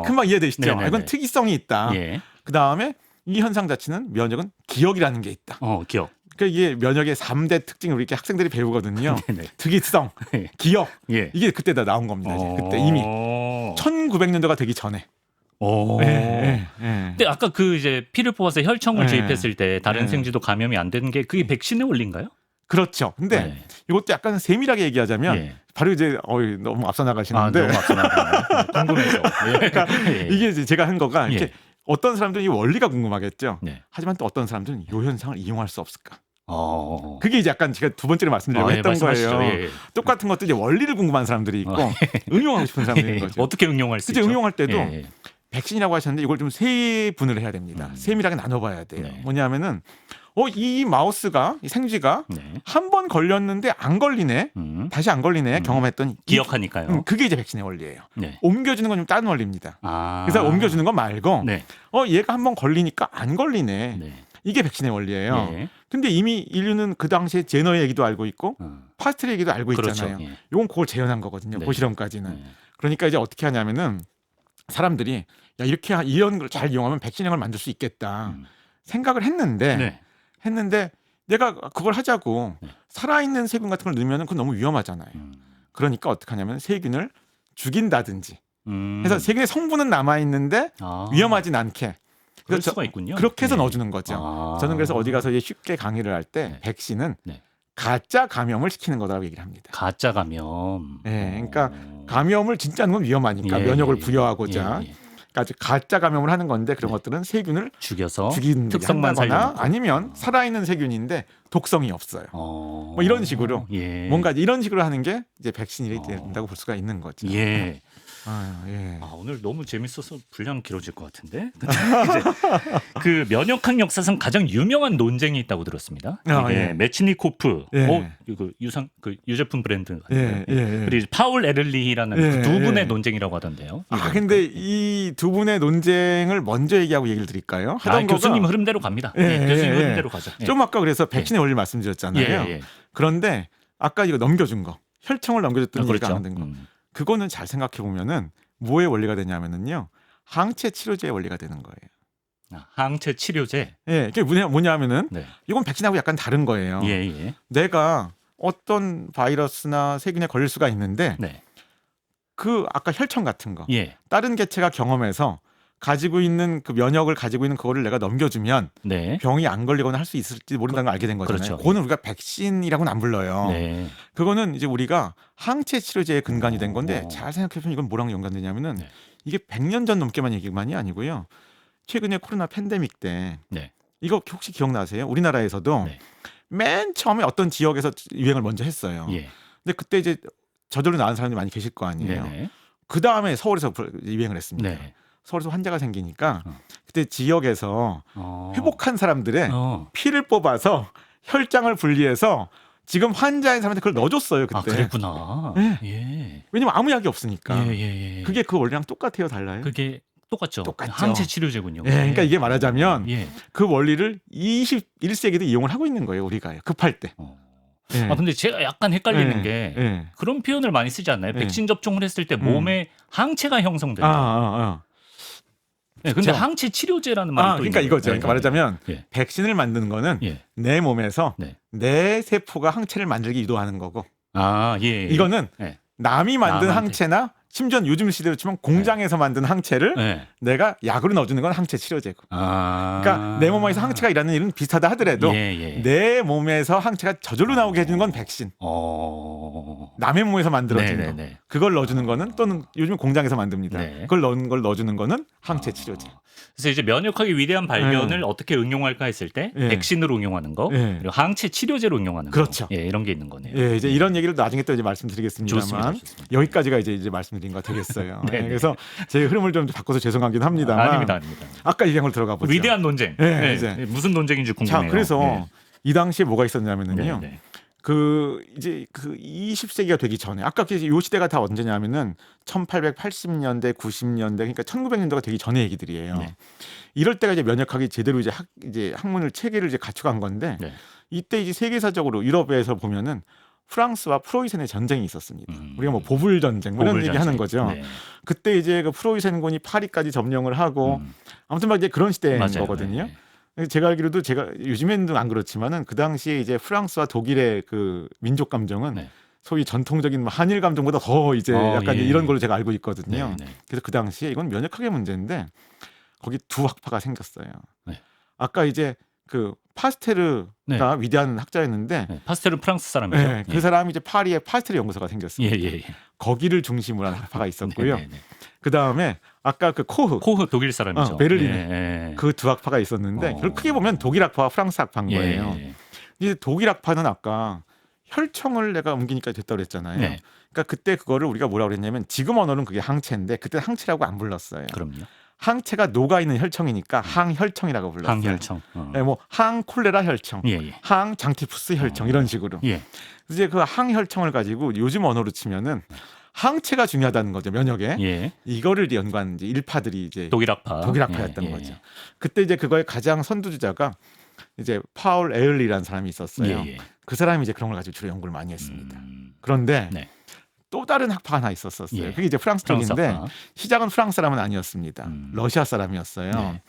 금방 이해되시죠? 네네네. 이건 특이성이 있다. 예. 그 다음에 이 현상 자체는 면역은 기억이라는 게 있다. 기억. 그러니까 이게 면역의 3대 특징을 우리 이렇게 학생들이 배우거든요. 네네. 특이성, 예. 기억. 예. 이게 그때 다 나온 겁니다. 이제. 그때 이미 1900년도가 되기 전에. 오. 예. 근데 아까 그 이제 피를 뽑아서 혈청을 네. 주입했을 때 다른 네. 생쥐도 감염이 안 되는 게 그게 백신의 원리인가요? 그렇죠. 근데 네. 이것도 약간 세밀하게 얘기하자면 예. 바로 이제 너무 앞서 나가시는데 너무 앞서나가네. 궁금해서. 예. 예. 이게 이제 제가 한 거가 이렇게 예. 어떤 사람들은 이 원리가 궁금하겠죠. 네. 하지만 또 어떤 사람들은 이 현상을 이용할 수 없을까. 어. 그게 이제 약간 제가 두 번째로 말씀드리려고 예, 했던 말씀하시죠. 거예요. 예, 예. 똑같은 것도 이제 원리를 궁금한 사람들이 있고 응용하고 싶은 사람들이 있는 거죠. 어떻게 응용할 수 그치, 있죠? 응용할 때도 예, 예. 백신이라고 하셨는데 이걸 좀 세 분을 해야 됩니다. 세밀하게 나눠봐야 돼요. 네. 뭐냐면은 이 마우스가 이 생쥐가 네. 한 번 걸렸는데 안 걸리네. 다시 안 걸리네. 경험했더니 기억하니까요. 그게 이제 백신의 원리예요. 네. 옮겨주는 건 좀 다른 원리입니다. 아. 그래서 옮겨주는 건 말고 네. 얘가 한 번 걸리니까 안 걸리네. 네. 이게 백신의 원리예요. 예. 근데 이미 인류는 그 당시에 제너의 얘기도 알고 있고 파스텔의 얘기도 알고 그렇죠. 있잖아요. 예. 이건 그걸 재현한 거거든요. 네. 그 실험까지는. 네. 그러니까 이제 어떻게 하냐면은 사람들이 야 이렇게 이런 걸 잘 이용하면 백신형을 만들 수 있겠다 생각을 했는데 네. 내가 그걸 하자고 네. 살아있는 세균 같은 걸 넣으면 그건 너무 위험하잖아요. 그러니까 어떻게 하냐면 세균을 죽인다든지 해서 세균의 성분은 남아 있는데 아. 위험하진 않게 그럴 그래서 수가 있군요. 그렇게 해서 네. 넣어주는 거죠. 아. 저는 그래서 어디 가서 이제 쉽게 강의를 할 때 네. 백신은 네. 가짜 감염을 시키는 거다라고 얘기를 합니다. 가짜 감염. 예, 그러니까 감염을 진짜 하는 건 위험하니까 예, 면역을 예, 부여하고자 예, 예. 그러니까 가짜 감염을 하는 건데 그런 네. 것들은 세균을 죽여서 죽이는 특성만 한다거나 살려놓고. 아니면 살아있는 세균인데 독성이 없어요. 뭐 이런 식으로 뭔가 이런 식으로 하는 게 이제 백신이 된다고 볼 수가 있는 거죠. 예. 예. 오늘 너무 재밌어서 분량 길어질 것 같은데. 근데 이제 그 면역학 역사상 가장 유명한 논쟁이 있다고 들었습니다. 이게 예. 메치니코프, 예. 그 유제품 브랜드. 예, 예, 예. 그리고 이제 파울 에를리히라는 예, 그 두 분의 예. 논쟁이라고 하던데요. 근데 이 두 분의 논쟁을 먼저 얘기하고 얘기를 드릴까요? 교수님 흐름대로 갑니다. 예, 교수님 예, 흐름대로 가죠. 예. 좀 아까 그래서 백신의 원리를 말씀드렸잖아요. 예. 그런데 아까 이거 넘겨준 거, 혈청을 넘겨줬더니 그렇죠. 얘기가 안 된 거. 그거는 잘 생각해 보면은 뭐의 원리가 되냐면은요. 항체 치료제의 원리가 되는 거예요. 항체 치료제. 예, 이게 뭐냐면은 네. 이건 백신하고 약간 다른 거예요. 예. 내가 어떤 바이러스나 세균에 걸릴 수가 있는데 네. 그 아까 혈청 같은 거, 예. 다른 개체가 경험해서 가지고 있는 그 면역을 가지고 있는 그거를 내가 넘겨주면 네. 병이 안 걸리거나 할 수 있을지 모른다는 걸 알게 된 거잖아요. 그렇죠. 그거는 우리가 백신이라고는 안 불러요. 네. 그거는 이제 우리가 항체 치료제의 근간이 된 건데 잘 생각해보면 이건 뭐랑 연관되냐면은 네. 이게 100년 전 넘게만 얘기만이 아니고요. 최근에 코로나 팬데믹 때 네. 이거 혹시 기억나세요? 우리나라에서도 네. 맨 처음에 어떤 지역에서 유행을 먼저 했어요. 예. 근데 그때 이제 저절로 나은 사람들이 많이 계실 거 아니에요. 네네. 그 다음에 서울에서 유행을 했습니다. 네. 서울에서 환자가 생기니까 그때 지역에서 회복한 사람들의 피를 뽑아서 혈장을 분리해서 지금 환자인 사람한테 그걸 넣어줬어요. 그때. 그랬구나. 네. 예. 왜냐면 아무 약이 없으니까. 예. 그게 그 원리랑 똑같아요, 달라요? 그게 똑같죠. 똑같죠. 항체 치료제군요. 예, 그러니까 이게 말하자면 예. 그 원리를 21세기도 이용을 하고 있는 거예요, 우리가요. 급할 때. 예. 근데 제가 약간 헷갈리는 예. 게 예. 그런 표현을 많이 쓰지 않나요? 예. 백신 접종을 했을 때 몸에 항체가 형성된다. 네, 근데 그쵸. 항체 치료제라는 말이 또 그러니까 있는 이거죠. 거예요. 그러니까 말하자면 예. 백신을 만드는 거는 예. 내 몸에서 네. 내 세포가 항체를 만들기 유도하는 거고 예. 이거는 예. 남이 만든 남한테. 항체나 심지어 요즘 시대로 치면 공장에서 만든 항체를 예. 내가 약으로 넣어주는 건 항체 치료제고. 그러니까 내 몸에서 항체가 일하는 일은 비슷하다 하더라도 내 몸에서 항체가 저절로 나오게 해주는 건 백신. 남의 몸에서 만들어진 거. 그걸 넣어주는 거는 또는 요즘 공장에서 만듭니다. 네. 그걸 넣어주는 거는 항체 치료제. 그래서 이제 면역학의 위대한 발견을 어떻게 응용할까 했을 때 백신으로 응용하는 거, 그리고 항체 치료제로 응용하는 그렇죠. 거, 이런 게 있는 거네요. 예, 이제 이런 얘기를 나중에 또 이제 말씀드리겠습니다만 좋습니다. 여기까지가 이제 말씀드린 거 되겠어요. 네네. 그래서 제 흐름을 좀 바꿔서 죄송하긴 합니다만 아닙니다. 아까 얘기한 걸 들어가 보죠. 위대한 논쟁. 네, 이제. 무슨 논쟁인지 궁금해요. 자, 그래서 이 당시에 뭐가 있었냐면은요. 네. 그 이제 그 20세기가 되기 전에 아까 요 시대가 다 언제냐면은 1880년대, 90년대 그러니까 1900년대가 되기 전의 얘기들이에요. 네. 이럴 때가 이제 면역학이 제대로 이제 학문을 체계를 이제 갖춰간 건데 이때 이제 세계사적으로 유럽에서 보면은 프랑스와 프로이센의 전쟁이 있었습니다. 우리가 뭐 보불 전쟁 뭐 이런 얘기 하는 거죠. 네. 그때 이제 그 프로이센군이 파리까지 점령을 하고 아무튼 막 이제 그런 시대인 맞아요. 거거든요. 제가 알기로도 제가 요즘에는 안 그렇지만은 그 당시에 이제 프랑스와 독일의 그 민족 감정은 소위 전통적인 한일 감정보다 더 이제 약간 이런 걸로 제가 알고 있거든요. 그래서 그 당시에 이건 면역학의 문제인데 거기 두 학파가 생겼어요. 아까 이제 그 파스테르가 위대한 학자였는데 파스테르 프랑스 사람이죠. 그 사람이 이제 파리에 파스테르 연구소가 생겼습니다. 거기를 중심으로 한 학파가 있었고요. 그 다음에 아까 그 코흐 독일 사람이죠. 베를린에 그 두 학파가 있었는데 크게 보면 독일 학파와 프랑스 학파인 거예요. 이제 독일 학파는 아까 혈청을 내가 옮기니까 됐다고 그랬잖아요. 그러니까 그때 그거를 우리가 뭐라고 그랬냐면 지금 언어는 그게 항체인데 그때 항체라고 안 불렀어요. 그럼요. 항체가 녹아 있는 혈청이니까 항혈청이라고 불렀어요. 항혈청. 뭐 항콜레라 혈청, 항장티푸스 혈청 이런 식으로. 이제 그 항혈청을 가지고 요즘 언어로 치면은 항체가 중요하다는 거죠 면역에. 이거를 연구한 이제 일파들이 이제 독일 학파였던 거죠. 그때 이제 그거의 가장 선두주자가 이제 파울 에을리라는 사람이 있었어요. 그 사람이 이제 그런 걸 가지고 주로 연구를 많이 했습니다. 그런데 또 다른 학파 하나 있었어요. 그게 이제 프랑스 쪽인데 시작은 프랑스 사람은 아니었습니다. 러시아 사람이었어요.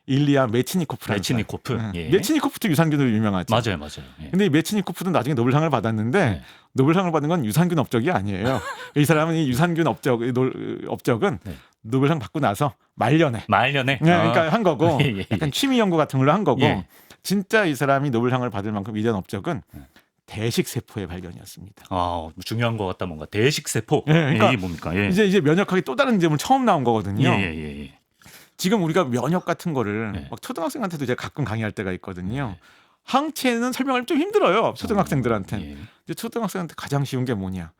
일리아 메치니코프라는 메치니코프. 사람. 예. 메치니코프도 유산균으로 유명하죠. 맞아요. 예. 근데 이 메치니코프도 나중에 노벨상을 받았는데 네. 노벨상을 받은 건 유산균 업적이 아니에요. 이 사람은 이 유산균 업적은 네. 노벨상 받고 나서 말년에 말년에. 그러니까 한 거고 예, 예. 약간 취미 연구 같은 걸로 한 거고 예. 진짜 이 사람이 노벨상을 받을 만큼 위대한 업적은 네. 대식 세포의 발견이었습니다. 중요한 것 같다 뭔가 대식 세포. 예, 그러니까 이게 뭡니까? 예. 이제 면역학이 또 다른 점을 처음 나온 거거든요. 예. 지금 우리가 면역 같은 거를 네. 막 초등학생한테도 제가 가끔 강의할 때가 있거든요. 항체는 설명하기 좀 힘들어요. 초등학생들한테는. 예. 이제 초등학생한테 가장 쉬운 게 뭐냐?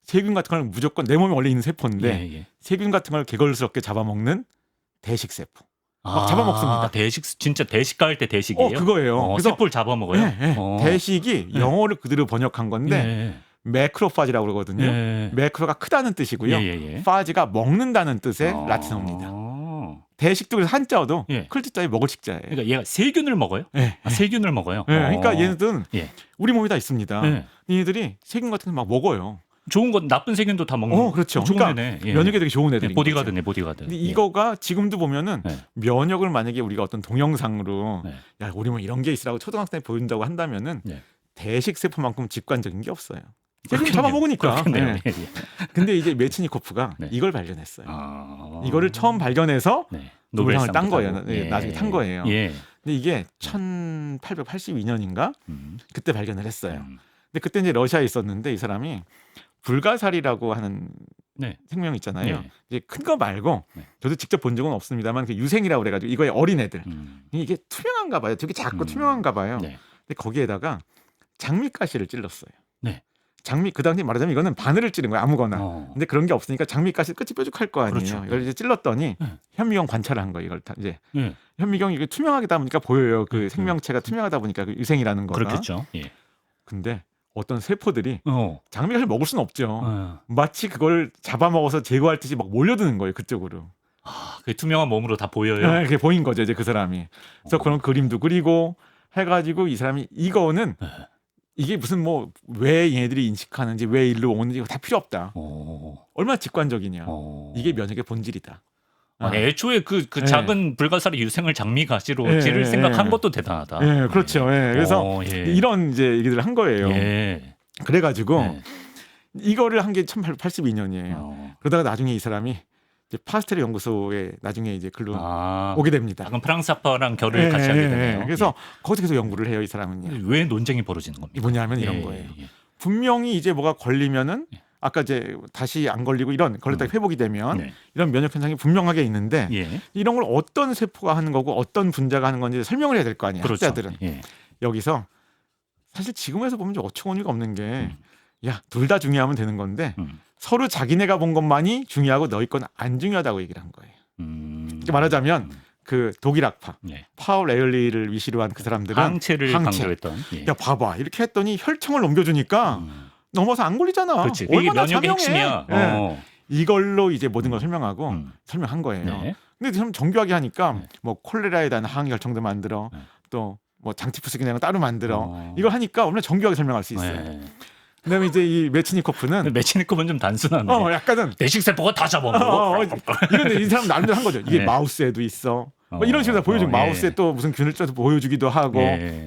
세균 같은 걸 무조건 내 몸에 원래 있는 세포인데 예. 세균 같은 걸 개걸스럽게 잡아먹는 대식 세포. 막 잡아먹습니다. 대식 진짜 대식 가할 때 대식이에요? 그거예요. 그래서 세포를 잡아먹어요? 대식이 영어를 그대로 번역한 건데 매크로파지라고 그러거든요. 매크로가 크다는 뜻이고요. 파지가 먹는다는 뜻의 라틴어입니다. 대식도 그래서 한자어도 클 자에 먹을 식자예요. 그러니까 얘가 세균을 먹어요? 세균을 먹어요. 그러니까 얘네들은 우리 몸에 다 있습니다. 얘네들이 세균 같은 거 막 먹어요. 좋은 건 나쁜 세균도 다 먹는. 그렇죠. 좋은 그러니까 애네. 면역에 되게 좋은 애들인 보디가드네, 보디가드. 근데 이거가 지금도 보면은 면역을 만약에 우리가 어떤 동영상으로 야 우리 몸에 이런 게 있으라고 초등학생에 보여준다고 한다면은 대식 세포만큼 직관적인 게 없어요. 세균 잡아먹으니까. 근데 이제 메치니코프가 이걸 발견했어요. 이거를 처음 발견해서 노벨상을 딴 거예요. 나중에 탄 거예요. 근데 이게 1882년인가 그때 발견을 했어요. 근데 그때 이제 러시아에 있었는데 이 사람이 불가사리라고 하는 생명 있잖아요. 이제 큰 거 말고 저도 직접 본 적은 없습니다만 그 유생이라고 그래가지고 이거의 어린 애들 이게 투명한가 봐요. 되게 작고 투명한가 봐요. 근데 거기에다가 장미가시를 찔렀어요. 그 당시 말하자면 이거는 바늘을 찌른 거야 아무거나. 근데 그런 게 없으니까 장미가시 끝이 뾰족할 거 아니에요. 그렇죠. 이걸 이제 찔렀더니 현미경 관찰을 한 거예요. 이걸 이제 현미경이 이게 투명하다 보니까 보여요. 그 생명체가 투명하다 보니까 그 유생이라는 거가. 그렇겠죠. 근데 어떤 세포들이 장미가시를 먹을 수는 없죠. 마치 그걸 잡아먹어서 제거할 듯이 막 몰려드는 거예요 그쪽으로. 그 투명한 몸으로 다 보여요. 그게 보인 거죠 이제 그 사람이. 그래서 그런 그림도 그리고 해가지고 이 사람이 이거는 이게 무슨 뭐 왜 얘네들이 인식하는지 왜 일로 오는지 다 필요 없다. 얼마나 직관적이냐. 이게 면역의 본질이다. 애초에 그 작은 불가사리 유생을 장미가시로 찌를 생각한 것도 대단하다. 그렇죠. 그래서 이런 이제 얘기들을 한 거예요. 그래가지고 이거를 한 게 1882년이에요. 그러다가 나중에 이 사람이 이제 파스텔 연구소에 나중에 이제 글로 오게 됩니다. 그럼 프랑스 학파랑 결을 같이 하게 되네요. 그래서 거기서 계속 연구를 해요 이 사람은요. 왜 논쟁이 벌어지는 겁니까? 뭐냐면 이런 거예요. 분명히 이제 뭐가 걸리면은 아까 이제 다시 안 걸리고 걸렸다가 회복이 되면 이런 면역 현상이 분명하게 있는데 이런 걸 어떤 세포가 하는 거고 어떤 분자가 하는 건지 설명을 해야 될 거 아니에요. 그렇죠. 학자들은. 여기서 사실 지금에서 보면 어처구니가 없는 게 야, 둘 다 중요하면 되는 건데 서로 자기네가 본 것만이 중요하고 너희 건 안 중요하다고 얘기를 한 거예요. 말하자면 그 독일 학파 파울 에얼리를 위시로 한 그 사람들은 항체를 강조했던. 야 봐봐 이렇게 했더니 혈청을 넘겨주니까 넘어서 안 걸리잖아. 그렇지. 이게 면역의 자명해. 핵심이야. 이걸로 이제 모든 걸 설명하고 설명한 거예요. 근데 좀 정교하게 하니까 뭐 콜레라에 대한 항 혈청도 만들어 또 뭐 장티푸스 기능을 따로 만들어 이걸 하니까 얼마나 정교하게 설명할 수 있어요. 그다음에 이제 이 메치니코프는 좀 단순하네. 약간은 대식 세포가 다 잡아먹어. 이런데 이 사람 나름대로 한 거죠. 이게 마우스에도 있어. 뭐 이런 식으로 다 보여주고 마우스에 또 무슨 균을 쪄서 보여주기도 하고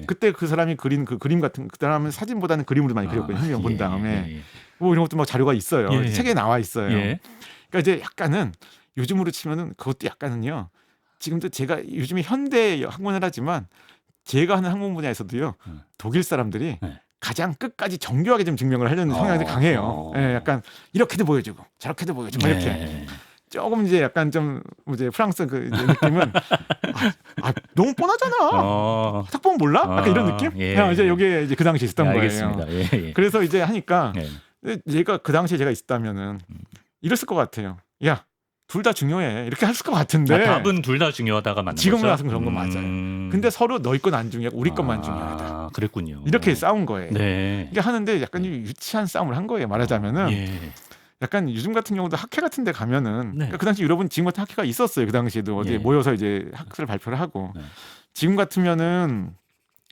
그때 그 사람이 그린 그 그림 같은 그 사람은 사진보다는 그림으로 많이 그렸거든요. 현미경 본 다음에 뭐 이런 것도 막 자료가 있어요. 책에 나와 있어요. 그러니까 이제 약간은 요즘으로 치면은 그것도 약간은요. 지금도 제가 요즘에 현대 학문을 하지만 제가 하는 학문 분야에서도요. 독일 사람들이 가장 끝까지 정교하게 좀 증명을 하려는 성향이 강해요. 약간 이렇게도 보여주고 저렇게도 보여주고 이렇게. 조금 이제 약간 좀 이제 프랑스 그 느낌은 너무 뻔하잖아. 딱 보면 몰라? 약간 이런 느낌? 이제 여기에 이제 그 당시에 있었던 거예요. 알겠습니다. 그래서 이제 하니까 얘가 그 당시에 제가 있었다면은 이랬을 것 같아요. 야, 둘 다 중요해. 이렇게 했을 것 같은데. 답은 둘 다 중요하다가 맞는 거죠. 지금 와서 그런 건 맞아요. 근데 서로 너희 건 안 중요하고 우리 것만 중요하다. 그랬군요. 이렇게 싸운 거예요. 이게 하는데 약간 유치한 싸움을 한 거예요. 말하자면은. 약간 요즘 같은 경우도 학회 같은 데 가면은 그러니까 그 당시 유럽은 지금 같은 학회가 있었어요. 그 당시에도 어디에 모여서 이제 학술을 발표를 하고 지금 같으면은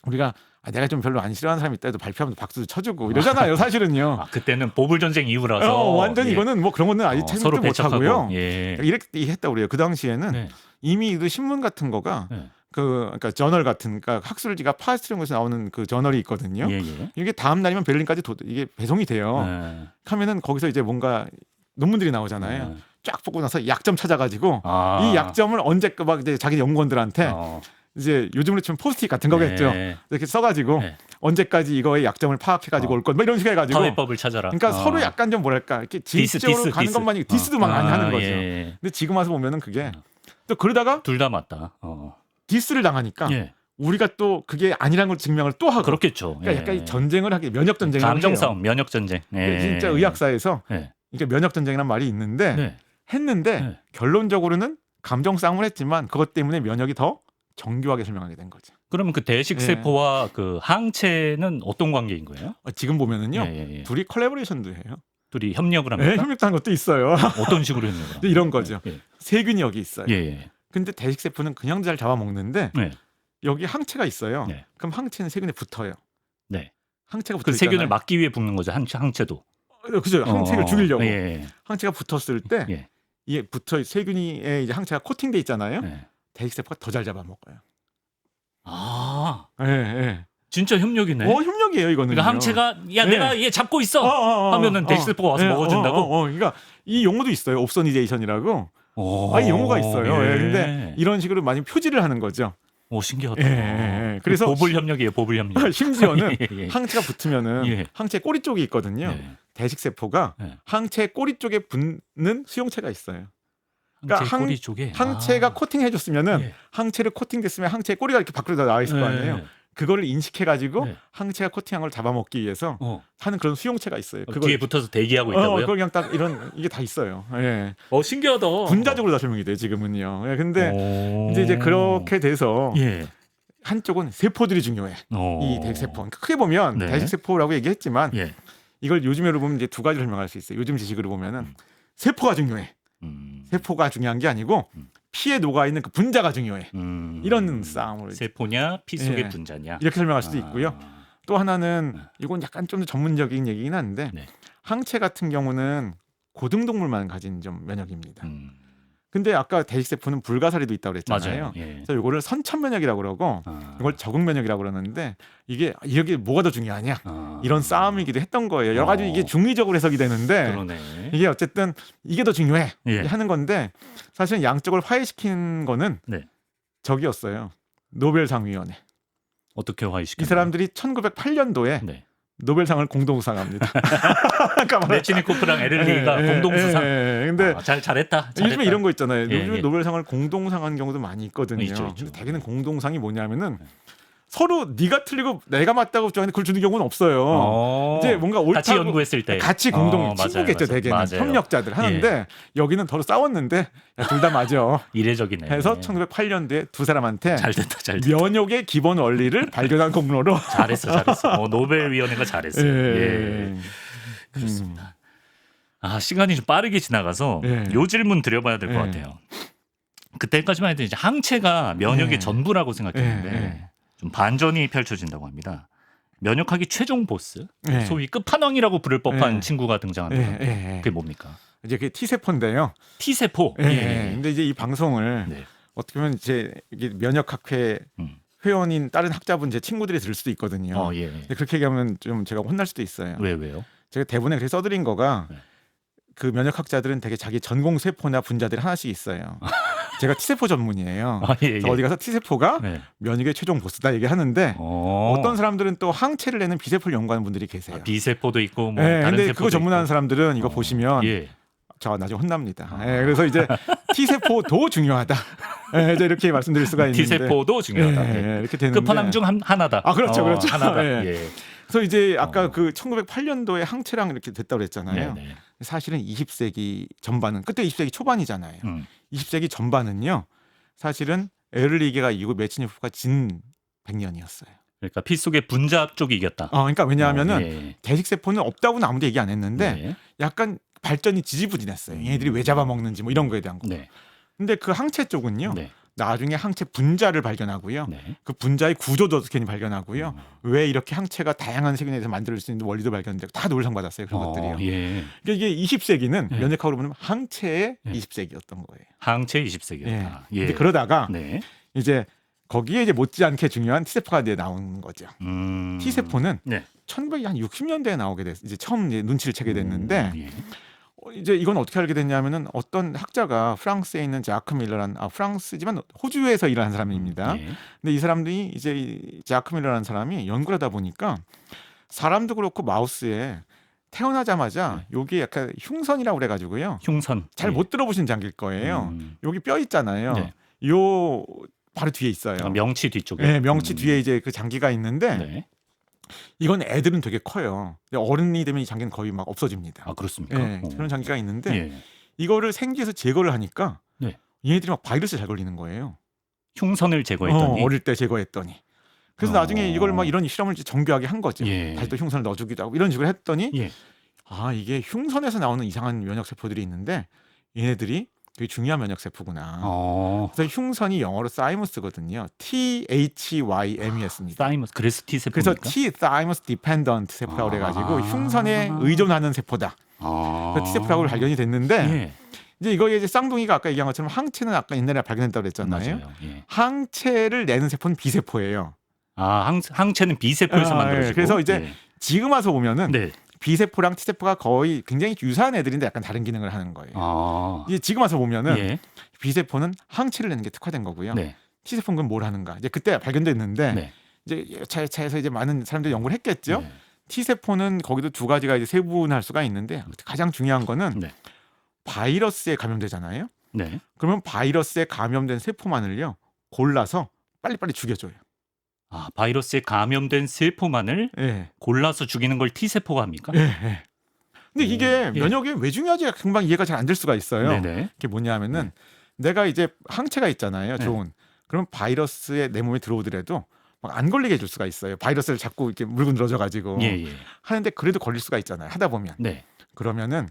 우리가 내가 좀 별로 안 싫어하는 사람이 있다 해도 발표하면 박수도 쳐주고 이러잖아요. 사실은요. 그때는 보불 전쟁 이후라서 완전 이거는 뭐 그런 거는 아직 서로 못 하고요. 예. 이렇게 했다고 그래요. 그 당시에는 이미 그 신문 같은 거가 네. 그러니까 저널 같은 그러니까 학술지가 파스트링에서 나오는 그 저널이 있거든요. 예, 예. 이게 다음 날이면 베를린까지 이게 배송이 돼요. 네. 하면은 거기서 이제 뭔가 논문들이 나오잖아요. 네. 쫙 보고 나서 약점 찾아가지고 아. 이 약점을 언제 막 이제 자기 연구원들한테 이제 요즘으로 치면 포스트잇 같은 거겠죠. 네. 이렇게 써가지고 네. 언제까지 이거의 약점을 파악해가지고 올 것, 뭐 이런 식으로 해가지고. 파회법을 찾아라. 그러니까 서로 약간 좀 뭐랄까 이렇게 지식적으로 가는 것만 아니고 디스도 막 많이 하는 거죠. 예. 근데 지금 와서 보면은 그게 또 그러다가 둘 다 맞다. 디스를 당하니까 예. 우리가 또 그게 아니라는 걸 증명을 또 하고. 그렇겠죠. 그러니까 약간 이 전쟁을 하게 면역 전쟁을 감정 해요. 싸움, 면역 전쟁. 예. 진짜 의학사에서 예. 이게 면역 전쟁이란 말이 있는데 네. 했는데 네. 결론적으로는 감정 싸움을 했지만 그것 때문에 면역이 더 정교하게 설명하게 된 거죠. 그러면 그 대식 세포와 그 항체는 어떤 관계인 거예요? 지금 보면은요, 예. 둘이 콜라보레이션도 해요. 둘이 협력을 합니까? 네, 협력하는 것도 있어요. 어떤 식으로 협력을 합니까? 이런 거죠. 예. 세균이 여기 있어요. 예. 근데 대식 세포는 그냥 잘 잡아먹는데 네. 여기 항체가 있어요. 네. 그럼 항체는 세균에 붙어요. 네. 항체가 붙어 그 세균을 있잖아요. 막기 위해 붙는 거죠. 항체도. 그죠? 항체를 죽이려고. 예. 항체가 붙었을 때 예. 이게 세균이 이제 항체가 코팅돼 있잖아요. 예. 대식 세포가 더 잘 잡아먹어요. 아, 예. 진짜 협력이네. 협력이에요, 이거는. 그러니까 항체가 야 네. 내가 얘 잡고 있어 하면은 대식 세포가 와서 먹어준다고. 그러니까 이 용어도 있어요. 옵소니제이션이라고. 이 용어가 있어요. 예. 근데 이런 식으로 많이 표지를 하는 거죠. 오 신기하다. 그래서 보불 협력이에요. 보불 협력. 심지어는 예. 항체가 붙으면은 항체 꼬리 쪽이 있거든요. 예. 대식 세포가 항체 꼬리 쪽에 붙는 수용체가 있어요. 그러니까 꼬리 쪽에 항체가 코팅해줬으면은 예. 항체를 코팅됐으면 항체 꼬리가 이렇게 밖으로 나와 있을 거 아니에요. 그거를 인식해가지고 항체가 코팅한 걸 잡아먹기 위해서 하는 그런 수용체가 있어요. 뒤에 붙어서 대기하고 있다고요? 그걸 그냥 딱 이런 이게 다 있어요. 예. 신기하다. 분자적으로 다 설명이 돼요. 지금은요. 근데 이제 그렇게 돼서 한쪽은 세포들이 중요해. 이 대식세포. 그러니까 크게 보면 대식세포라고 얘기했지만 이걸 요즘으로 보면 이제 두 가지로 설명할 수 있어요. 요즘 지식으로 보면은 세포가 중요해. 세포가 중요한 게 아니고 피에 녹아 있는 그 분자가 중요해. 이런 싸움을 세포냐 피 속의 분자냐 이렇게 설명할 수도 있고요. 또 하나는 이건 약간 좀 더 전문적인 얘기긴 한데 항체 같은 경우는 고등동물만 가진 좀 면역입니다. 근데 아까 대식세포는 불가사리도 있다고 그랬잖아요. 맞아요. 그래서 이거를 선천 면역이라고 그러고 이걸 적응 면역이라고 그러는데 이게 뭐가 더 중요하냐 이런 싸움이기도 했던 거예요. 여러 가지 이게 중의적으로 해석이 되는데 그러네. 이게 어쨌든 이게 더 중요해 하는 건데 사실 양쪽을 화해시킨 거는 저기였어요. 노벨상위원회. 어떻게 화해시켰나요? 이 사람들이 1908년도에 노벨상을 공동 수상합니다. 메치니코프랑 에를리가 공동 수상. 근데 잘했다. 요즘에 이런 거 있잖아요. 요즘에 노벨상을 공동 상하는 경우도 많이 있거든요. 있죠. 근데 대개는 공동상이 뭐냐면은 서로 네가 틀리고 내가 맞다고 주장하는데 그걸 주는 경우는 없어요. 이제 뭔가 옳다고 같이 연구했을 때 같이 공동 친구겠죠. 대개는 협력자들 하는데 여기는 서로 싸웠는데 둘 다 맞아. 이례적이네. 해서 1908년도에 두 사람한테 잘됐다. 면역의 기본 원리를 발견한 공로로 잘했어. 노벨위원회가 잘했어요. 그렇습니다. 시간이 좀 빠르게 지나가서 요 질문 드려봐야 될 것 같아요. 그때까지만 해도 이제 항체가 면역의 전부라고 생각했는데 좀 반전이 펼쳐진다고 합니다. 면역학의 최종 보스, 소위 끝판왕이라고 부를 법한 친구가 등장합니다. 그게 뭡니까? 이제 그게 T세포인데요. T세포. 근데 이제 이 방송을 어떻게 보면 이제 이게 면역학회 회원인 다른 학자분 제 친구들이 들을 수도 있거든요. 근데 그렇게 얘기하면 좀 제가 혼날 수도 있어요. 왜요? 제가 대본에 그렇게 써드린 거가 그 면역학자들은 되게 자기 전공 세포나 분자들이 하나씩 있어요. 제가 T세포 전문이에요. 어디 가서 T세포가 면역의 최종 보스다 얘기하는데 어떤 사람들은 또 항체를 내는 B세포를 연구하는 분들이 계세요. B세포도 있고 뭐 다른 근데 세포도 그거 전문하는 있고. 사람들은 이거 보시면 저 나중에 혼납니다. 그래서 이제 T세포도 중요하다. 이제 이렇게 말씀드릴 수가 있는데 T세포도 중요하다. 이렇게 되는데 끝판왕 중 하나다. 그렇죠. 하나다. 그래서 이제 아까 그 1908년도에 항체랑 이렇게 됐다고 그랬잖아요. 네네. 사실은 20세기 전반은 그때 20세기 초반이잖아요. 20세기 전반은요. 사실은 에를리게가 이고 메치니코프가 진 100년이었어요. 그러니까 피 속의 분자 쪽이 이겼다. 그러니까 왜냐하면은 대식세포는 없다고는 아무도 얘기 안 했는데 약간 발전이 지지부진했어요. 얘네들이 왜 잡아먹는지 뭐 이런 거에 대한 거. 근데 그 항체 쪽은요. 나중에 항체 분자를 발견하고요. 네. 그 분자의 구조도 어떻게 발견하고요. 왜 이렇게 항체가 다양한 세균에서 만들 수 있는 원리도 발견되고 다 노벨상 받았어요. 그런 것들이요. 예. 그러니까 이게 20세기는 예. 면역학으로 보면 항체의 예. 20세기였던 거예요. 항체 20세기였다. 예. 예. 근데 그러다가 네. 이제 거기에 이제 못지않게 중요한 T세포가 이제 나온 거죠. T세포는 네. 1960년대에 나오게 됐어요. 이제 처음 이제 눈치를 채게 됐는데 예. 이제 이건 어떻게 알게 됐냐면은 어떤 학자가 프랑스에 있는 자크 밀러라는 프랑스지만 호주에서 일하는 사람입니다. 예. 근데 이 사람들이 이제 이 자크 밀러라는 사람이 연구를 하다 보니까 사람도 그렇고 마우스에 태어나자마자 여기 약간 흉선이라고 그래가지고요. 흉선. 잘 예. 못 들어보신 장기일 거예요. 여기 뼈 있잖아요. 네. 요 바로 뒤에 있어요. 명치 뒤쪽에. 네, 명치 뒤에 이제 그 장기가 있는데 네. 이건 애들은 되게 커요. 근데 어른이 되면 이 장기는 거의 막 없어집니다. 아 그렇습니까? 네, 그런 장기가 있는데 예. 이거를 생기에서 제거를 하니까 네. 얘네들이 막 바이러스 잘 걸리는 거예요. 흉선을 제거했더니. 어릴 때 제거했더니. 그래서 나중에 이걸 막 이런 실험을 이제 정교하게 한 거죠. 예. 다시 또 흉선을 넣어주기도 하고 이런 식으로 했더니 예. 이게 흉선에서 나오는 이상한 면역 세포들이 있는데 얘네들이 되게 중요한 면역 세포구나. 그래서 흉선이 영어로 사이머스거든요. THYM이었습니다. 사이머스. 그래서 T 세포입니까? 그래서 T thymus dependent 세포라고 그래가지고 흉선에 의존하는 세포다. 그래서 T 세포라고 발견이 됐는데 예. 이제 이거 이제 쌍둥이가 아까 얘기한 것처럼 항체는 아까 옛날에 발견했다고 그랬잖아요. 맞아요. 예. 항체를 내는 세포는 B 세포예요. 항체는 B 세포에서 만들어지고. 그래서 이제 예. 지금 와서 보면은 네. B 세포랑 T 세포가 거의 굉장히 유사한 애들인데 약간 다른 기능을 하는 거예요. 이제 지금 와서 보면은 예. B 세포는 항체를 내는 게 특화된 거고요. 네. T 세포는 그럼 뭘 하는가? 이제 그때 발견됐는데 네. 이제 차에서 이제 많은 사람들이 연구를 했겠죠. 네. T 세포는 거기도 두 가지가 이제 세분할 수가 있는데 가장 중요한 거는 네. 바이러스에 감염되잖아요. 네. 그러면 바이러스에 감염된 세포만을요 골라서 빨리빨리 죽여줘요. 바이러스에 감염된 세포만을 예. 골라서 죽이는 걸 T 세포가 합니까? 예. 예. 근데 이게 예. 면역에 왜 중요하지 금방 이해가 잘 안 될 수가 있어요. 네네. 그게 뭐냐면은 내가 이제 항체가 있잖아요. 네. 좋은. 그럼 바이러스에 내 몸에 들어오더라도 막 안 걸리게 해줄 수가 있어요. 바이러스를 자꾸 이렇게 물고 늘어져 가지고 예. 하는데 그래도 걸릴 수가 있잖아요. 하다 보면. 네. 그러면은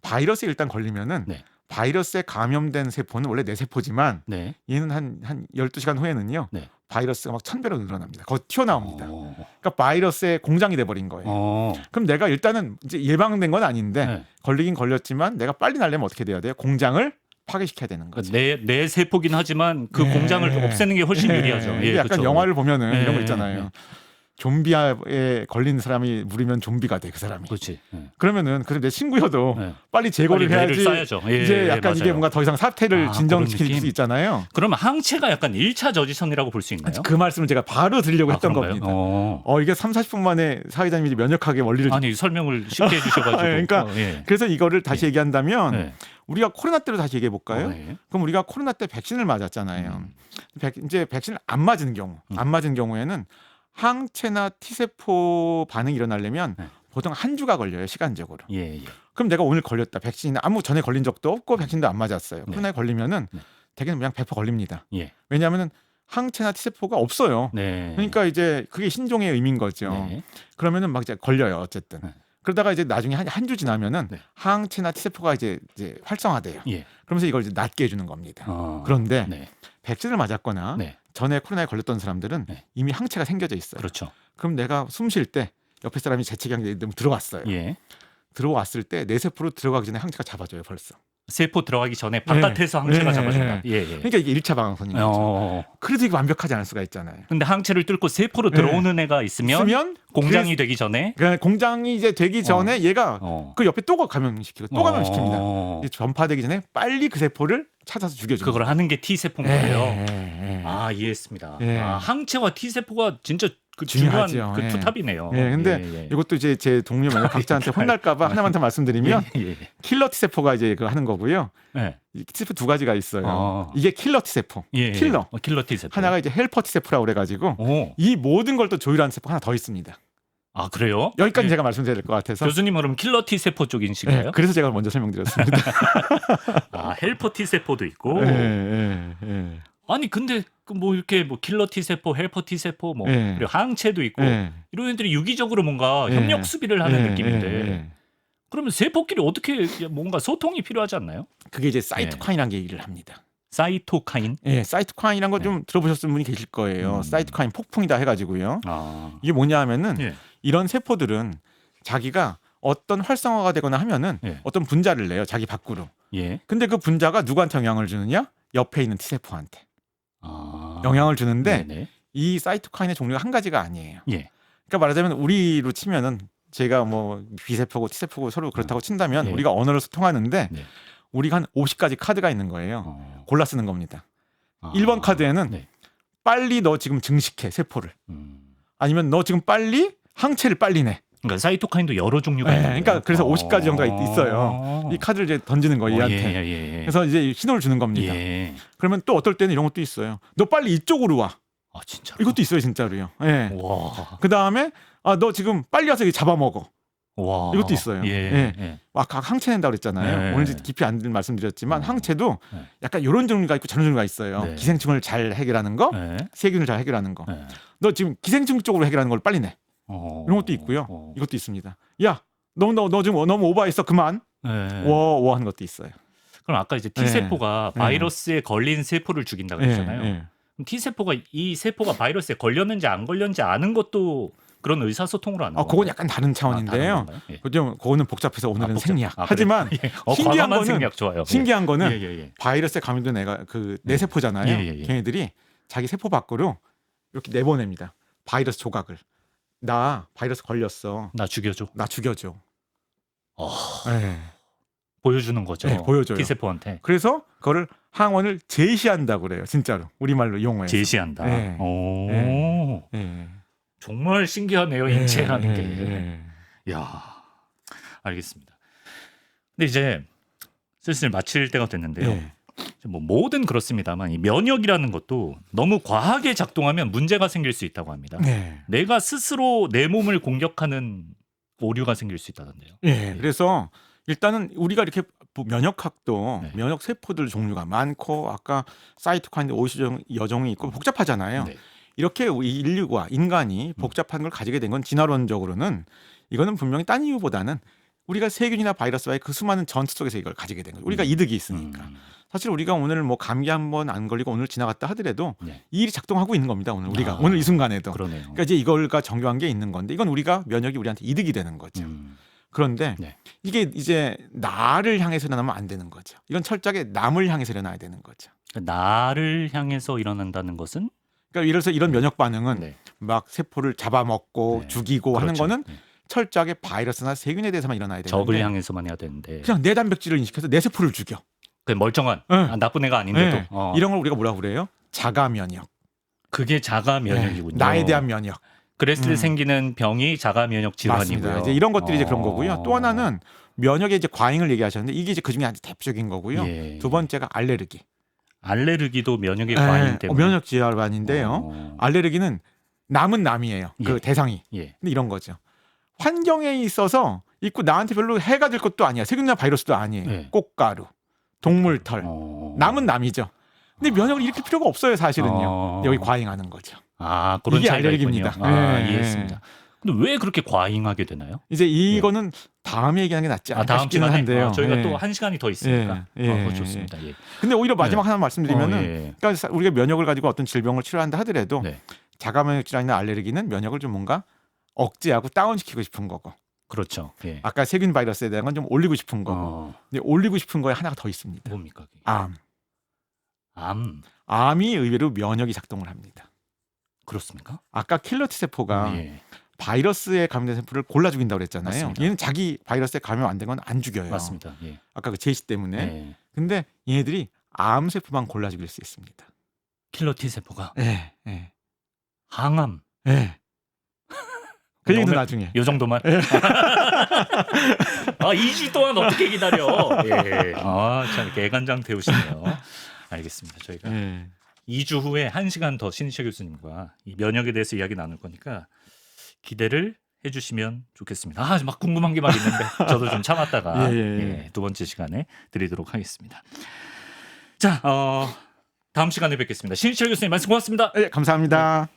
바이러스에 일단 걸리면은 네. 바이러스에 감염된 세포는 원래 내 세포지만 네. 얘는 한 12시간 후에는요. 네. 바이러스가 막 1000배로 늘어납니다. 거의 튀어나옵니다. 그러니까 바이러스의 공장이 돼 버린 거예요. 그럼 내가 일단은 이제 예방된 건 아닌데 네. 걸리긴 걸렸지만 내가 빨리 날려면 어떻게 돼야 돼요? 공장을 파괴시켜야 되는 거죠. 내 세포긴 하지만 그 네. 공장을 없애는 게 훨씬 유리하죠. 이게 약간 그렇죠. 영화를 보면은 네. 이런 거 있잖아요. 좀비에 걸린 사람이 물으면 좀비가 돼 그 사람이. 그렇지. 네. 그러면은 그래 내 친구여도 네. 빨리 제거를 빨리 뇌를 해야지. 쌓아야죠. 예, 이제 약간 맞아요. 이게 뭔가 더 이상 사태를 진정시킬 그런 수 느낌? 있잖아요. 그러면 항체가 약간 1차 저지선이라고 볼 수 있나요? 그 말씀을 제가 바로 드리려고 했던 그런가요? 겁니다. 이게 3-40분 만에 사회자님이 면역학의 원리를 아니 설명을 쉽게 해주셔가지고. 그러니까 예. 그래서 이거를 다시 얘기한다면 네. 우리가 코로나 때로 다시 얘기해 볼까요? 예. 그럼 우리가 코로나 때 백신을 맞았잖아요. 이제 백신을 안 맞은 경우, 안 맞은 경우에는 항체나 T세포 반응이 일어나려면 네. 보통 한 주가 걸려요, 시간적으로. 예. 그럼 내가 오늘 걸렸다. 백신이 아무 전에 걸린 적도 없고 백신도 안 맞았어요. 네. 코로나에 걸리면은 네. 대개는 그냥 100% 걸립니다. 예. 왜냐하면은 항체나 T세포가 없어요. 네. 그러니까 이제 그게 신종의 의미인 거죠. 네. 그러면은 막 이제 걸려요, 어쨌든. 네. 그러다가 이제 나중에 한 주 지나면은 네. 항체나 T세포가 이제 활성화돼요. 예. 그러면서 이걸 이제 낫게 해주는 겁니다. 그런데 그런데 백신을 맞았거나 네. 전에 코로나에 걸렸던 사람들은 네. 이미 항체가 생겨져 있어요. 그렇죠. 그럼 내가 숨 쉴 때 옆에 사람이 재채기하는 게 들어왔어요. 예. 들어왔을 때 내 세포로 들어가기 전에 항체가 잡아줘요, 벌써. 세포 들어가기 전에 바깥에서 항체가 잡아준다. 예. 그러니까 이게 1차 방어선인 거죠. 그래도 이게 완벽하지 않을 수가 있잖아요. 근데 항체를 뚫고 세포로 들어오는 애가 있으면 공장이 되기 전에 그러니까 공장이 이제 되기 전에 얘가 그 옆에 또 감염시키고 또 감염시킵니다. 이제 전파되기 전에 빨리 그 세포를 찾아서 죽여주는 그걸 하는 게 T세포인 거예요. 예. 이해했습니다. 예. 항체와 T세포가 진짜 그 중요한 중요하죠. 그 예. 투탑이네요. 근데 이것도 이제 제 동료 면역학자한테 혼날까봐 하나만 더 말씀드리면 킬러 T세포가 이제 그 하는 거고요. 이 T세포 두 가지가 있어요. 이게 킬러 T세포, 킬러. 킬러 T세포. 하나가 이제 헬퍼 T세포라고 그래가지고 이 모든 걸 또 조율하는 세포 하나 더 있습니다. 그래요? 여기까지 제가 말씀드려야 될 것 같아서. 교수님은 그럼 킬러 T세포 쪽이신가요? 그래서 제가 먼저 설명드렸습니다. 헬퍼 T세포도 있고. 아니 근데 뭐 이렇게 뭐 킬러 T세포, 헬퍼 T세포 뭐 그리고 항체도 있고 이런 애들이 유기적으로 뭔가 협력 수비를 하는 느낌인데 그러면 세포끼리 어떻게 뭔가 소통이 필요하지 않나요? 그게 이제 사이토카인이라는 게 일을 합니다. 사이토카인. 예, 사이토카인이란 거 좀 들어보셨을 분이 계실 거예요. 사이토카인 폭풍이다 해가지고요. 이게 뭐냐 하면은 예. 이런 세포들은 자기가 어떤 활성화가 되거나 하면은 예. 어떤 분자를 내요. 자기 밖으로. 예. 근데 그 분자가 누구한테 영향을 주느냐? 옆에 있는 T세포한테 아. 영향을 주는데 네네. 이 사이토카인의 종류가 한 가지가 아니에요. 예. 그러니까 말하자면 우리로 치면은 제가 뭐 B세포고 T세포고 서로 그렇다고 친다면 예. 우리가 언어를 소통하는데 네. 우리가 한 50가지 카드가 있는 거예요. 골라 쓰는 겁니다. 아. 1번 카드에는 네. 빨리 너 지금 증식해 세포를. 음. 아니면 너 지금 빨리 항체를 빨리 내. 그러니까 사이토카인도 여러 종류가 네, 있는 거예요. 그러니까 그래서 50가지 정도가 있어요. 이 카드를 이제 던지는 거예요, 얘한테. 예. 그래서 이제 신호를 주는 겁니다. 예. 그러면 또 어떨 때는 이런 것도 있어요. 너 빨리 이쪽으로 와. 아 진짜. 이것도 있어요, 진짜로요. 예. 와. 그 다음에 너 지금 빨리 와서 이거 잡아먹어. 와. 이것도 있어요. 예. 아까 항체 낸다 그랬잖아요. 네. 오늘 깊이 안 말씀드렸지만 항체도 네. 약간 이런 종류가 있고 저런 종류가 있어요. 네. 기생충을 잘 해결하는 거, 네. 세균을 잘 해결하는 거. 네. 너 지금 기생충 쪽으로 해결하는 걸 빨리 내. 이런 것도 있고요. 이것도 있습니다. 야, 너 지금 너무 오버했어. 그만. 네. 워 하는 것도 있어요. 그럼 아까 이제 T 세포가 네. 바이러스에 걸린 세포를 죽인다고 했잖아요. 예. 그럼 T 세포가 이 세포가 바이러스에 걸렸는지 안 걸렸는지 아는 것도 그런 의사소통으로 하는 거예요. 그건 약간 다른 차원인데요. 예. 그거는 복잡해서 오늘은 복잡. 생리학. 그래. 하지만 예. 신기한 과감한 거는 생리학 좋아요. 신기한 거는 예. 바이러스에 감염된 애가 내 세포잖아요. 예. 걔네들이 자기 세포 밖으로 이렇게 내보냅니다. 바이러스 조각을. 나 바이러스 걸렸어. 나 죽여줘. 나 죽여줘. 어, 예. 보여주는 거죠. 네, 보여줘요. T 세포한테 그래서 그거를 항원을 제시한다고 그래요. 진짜로 우리말로 용어에서. 제시한다. 예. 오, 예. 정말 신기하네요. 인체라는 게. 예. 야, 알겠습니다. 근데 이제 슬슬 마칠 때가 됐는데요. 예. 뭐 뭐든 그렇습니다만 이 면역이라는 것도 너무 과하게 작동하면 문제가 생길 수 있다고 합니다. 네. 내가 스스로 내 몸을 공격하는 오류가 생길 수 있다던데요. 예. 그래서 일단은 우리가 이렇게 면역학도 네. 면역 세포들 종류가 많고 아까 사이토카인도 50여 종이 있고 복잡하잖아요. 네. 이렇게 인류가 인간이 복잡한 걸 가지게 된 건 진화론적으로는 이거는 분명히 딴 이유보다는 우리가 세균이나 바이러스와의 그 수많은 전투 속에서 이걸 가지게 된 거죠. 우리가 이득이 있으니까. 사실 우리가 오늘 뭐 감기 한 번 안 걸리고 오늘 지나갔다 하더라도 네. 이 일이 작동하고 있는 겁니다. 오늘 우리가 오늘 이 순간에도. 그러네요. 그러니까 이제 이걸과 정교한 게 있는 건데 이건 우리가 면역이 우리한테 이득이 되는 거죠. 그런데 네. 이게 이제 나를 향해서 일어나면 안 되는 거죠. 이건 철저하게 남을 향해서 일어나야 되는 거죠. 나를 향해서 일어난다는 것은 그러니까 예를 들어서 이런 면역 반응은 네. 막 세포를 잡아먹고 네. 죽이고 하는 그렇죠. 거는 네. 철저하게 바이러스나 세균에 대해서만 일어나야 되는데 적을 향해서만 해야 되는데 그냥 내 단백질을 인식해서 내 세포를 죽여. 그 멀쩡한 네. 나쁜 애가 아닌데도 네. 이런 걸 우리가 뭐라고 그래요? 자가 면역. 그게 자가 면역이군요. 나에 대한 면역. 그랬을 때 생기는 병이 자가 면역 질환이고요. 맞습니다. 이제 이런 것들이 이제 그런 거고요. 또 하나는 면역의 이제 과잉을 얘기하셨는데 이게 이제 그중에 아주 대표적인 거고요. 예. 두 번째가 알레르기. 알레르기도 면역의 과잉 때문에 면역 질환인데요. 알레르기는 남은 남이에요. 그 예. 대상이. 예. 근데 이런 거죠. 환경에 있어서 있고 나한테 별로 해가 될 것도 아니야. 세균이나 바이러스도 아니에요. 예. 꽃가루, 동물털. 남은 남이죠. 근데 면역을 일으킬 필요가 없어요, 사실은요. 여기 과잉하는 거죠. 그런 이게 차이가 알레르기입니다. 있군요. 이해했습니다. 근데 왜 그렇게 과잉하게 되나요? 이제 이거는 다음에 얘기하는 게 낫지 않을까 다음 싶기는 시간에 한데요. 저희가 또 한 시간이 더 있으니까 그거 좋습니다. 예. 근데 오히려 마지막 하나 말씀드리면은 예. 그러니까 우리가 면역을 가지고 어떤 질병을 치료한다 하더라도 네. 자가 면역 질환이나 알레르기는 면역을 좀 뭔가 억제하고 다운시키고 싶은 거고. 그렇죠. 예. 아까 세균 바이러스에 대한 건 좀 올리고 싶은 거고. 근데 올리고 싶은 거에 하나가 더 있습니다. 뭡니까? 그게? 암. 암이 의외로 면역이 작동을 합니다. 그렇습니까? 아까 킬러 T 세포가 예. 바이러스에 감염된 세포를 골라 죽인다고 그랬잖아요. 맞습니다. 얘는 자기 바이러스에 감염 안 된 건 안 죽여요. 맞습니다. 예. 아까 그 제시 때문에. 예. 근데 얘네들이 암 세포만 골라 죽일 수 있습니다. 킬러 T 세포가 예. 항암. 예. 그 얘기도 오늘 나중에. 요 정도만. 2주 동안 어떻게 기다려? 예. 참 이렇게 애간장 태우시네요. 알겠습니다. 저희가 2주 후에 1시간 더 신희철 교수님과 이 면역에 대해서 이야기 나눌 거니까 기대를 해주시면 좋겠습니다. 막 궁금한 게 막 있는데 저도 좀 참았다가 두 번째 시간에 드리도록 하겠습니다. 자, 다음 시간에 뵙겠습니다. 신희철 교수님 말씀 고맙습니다. 감사합니다.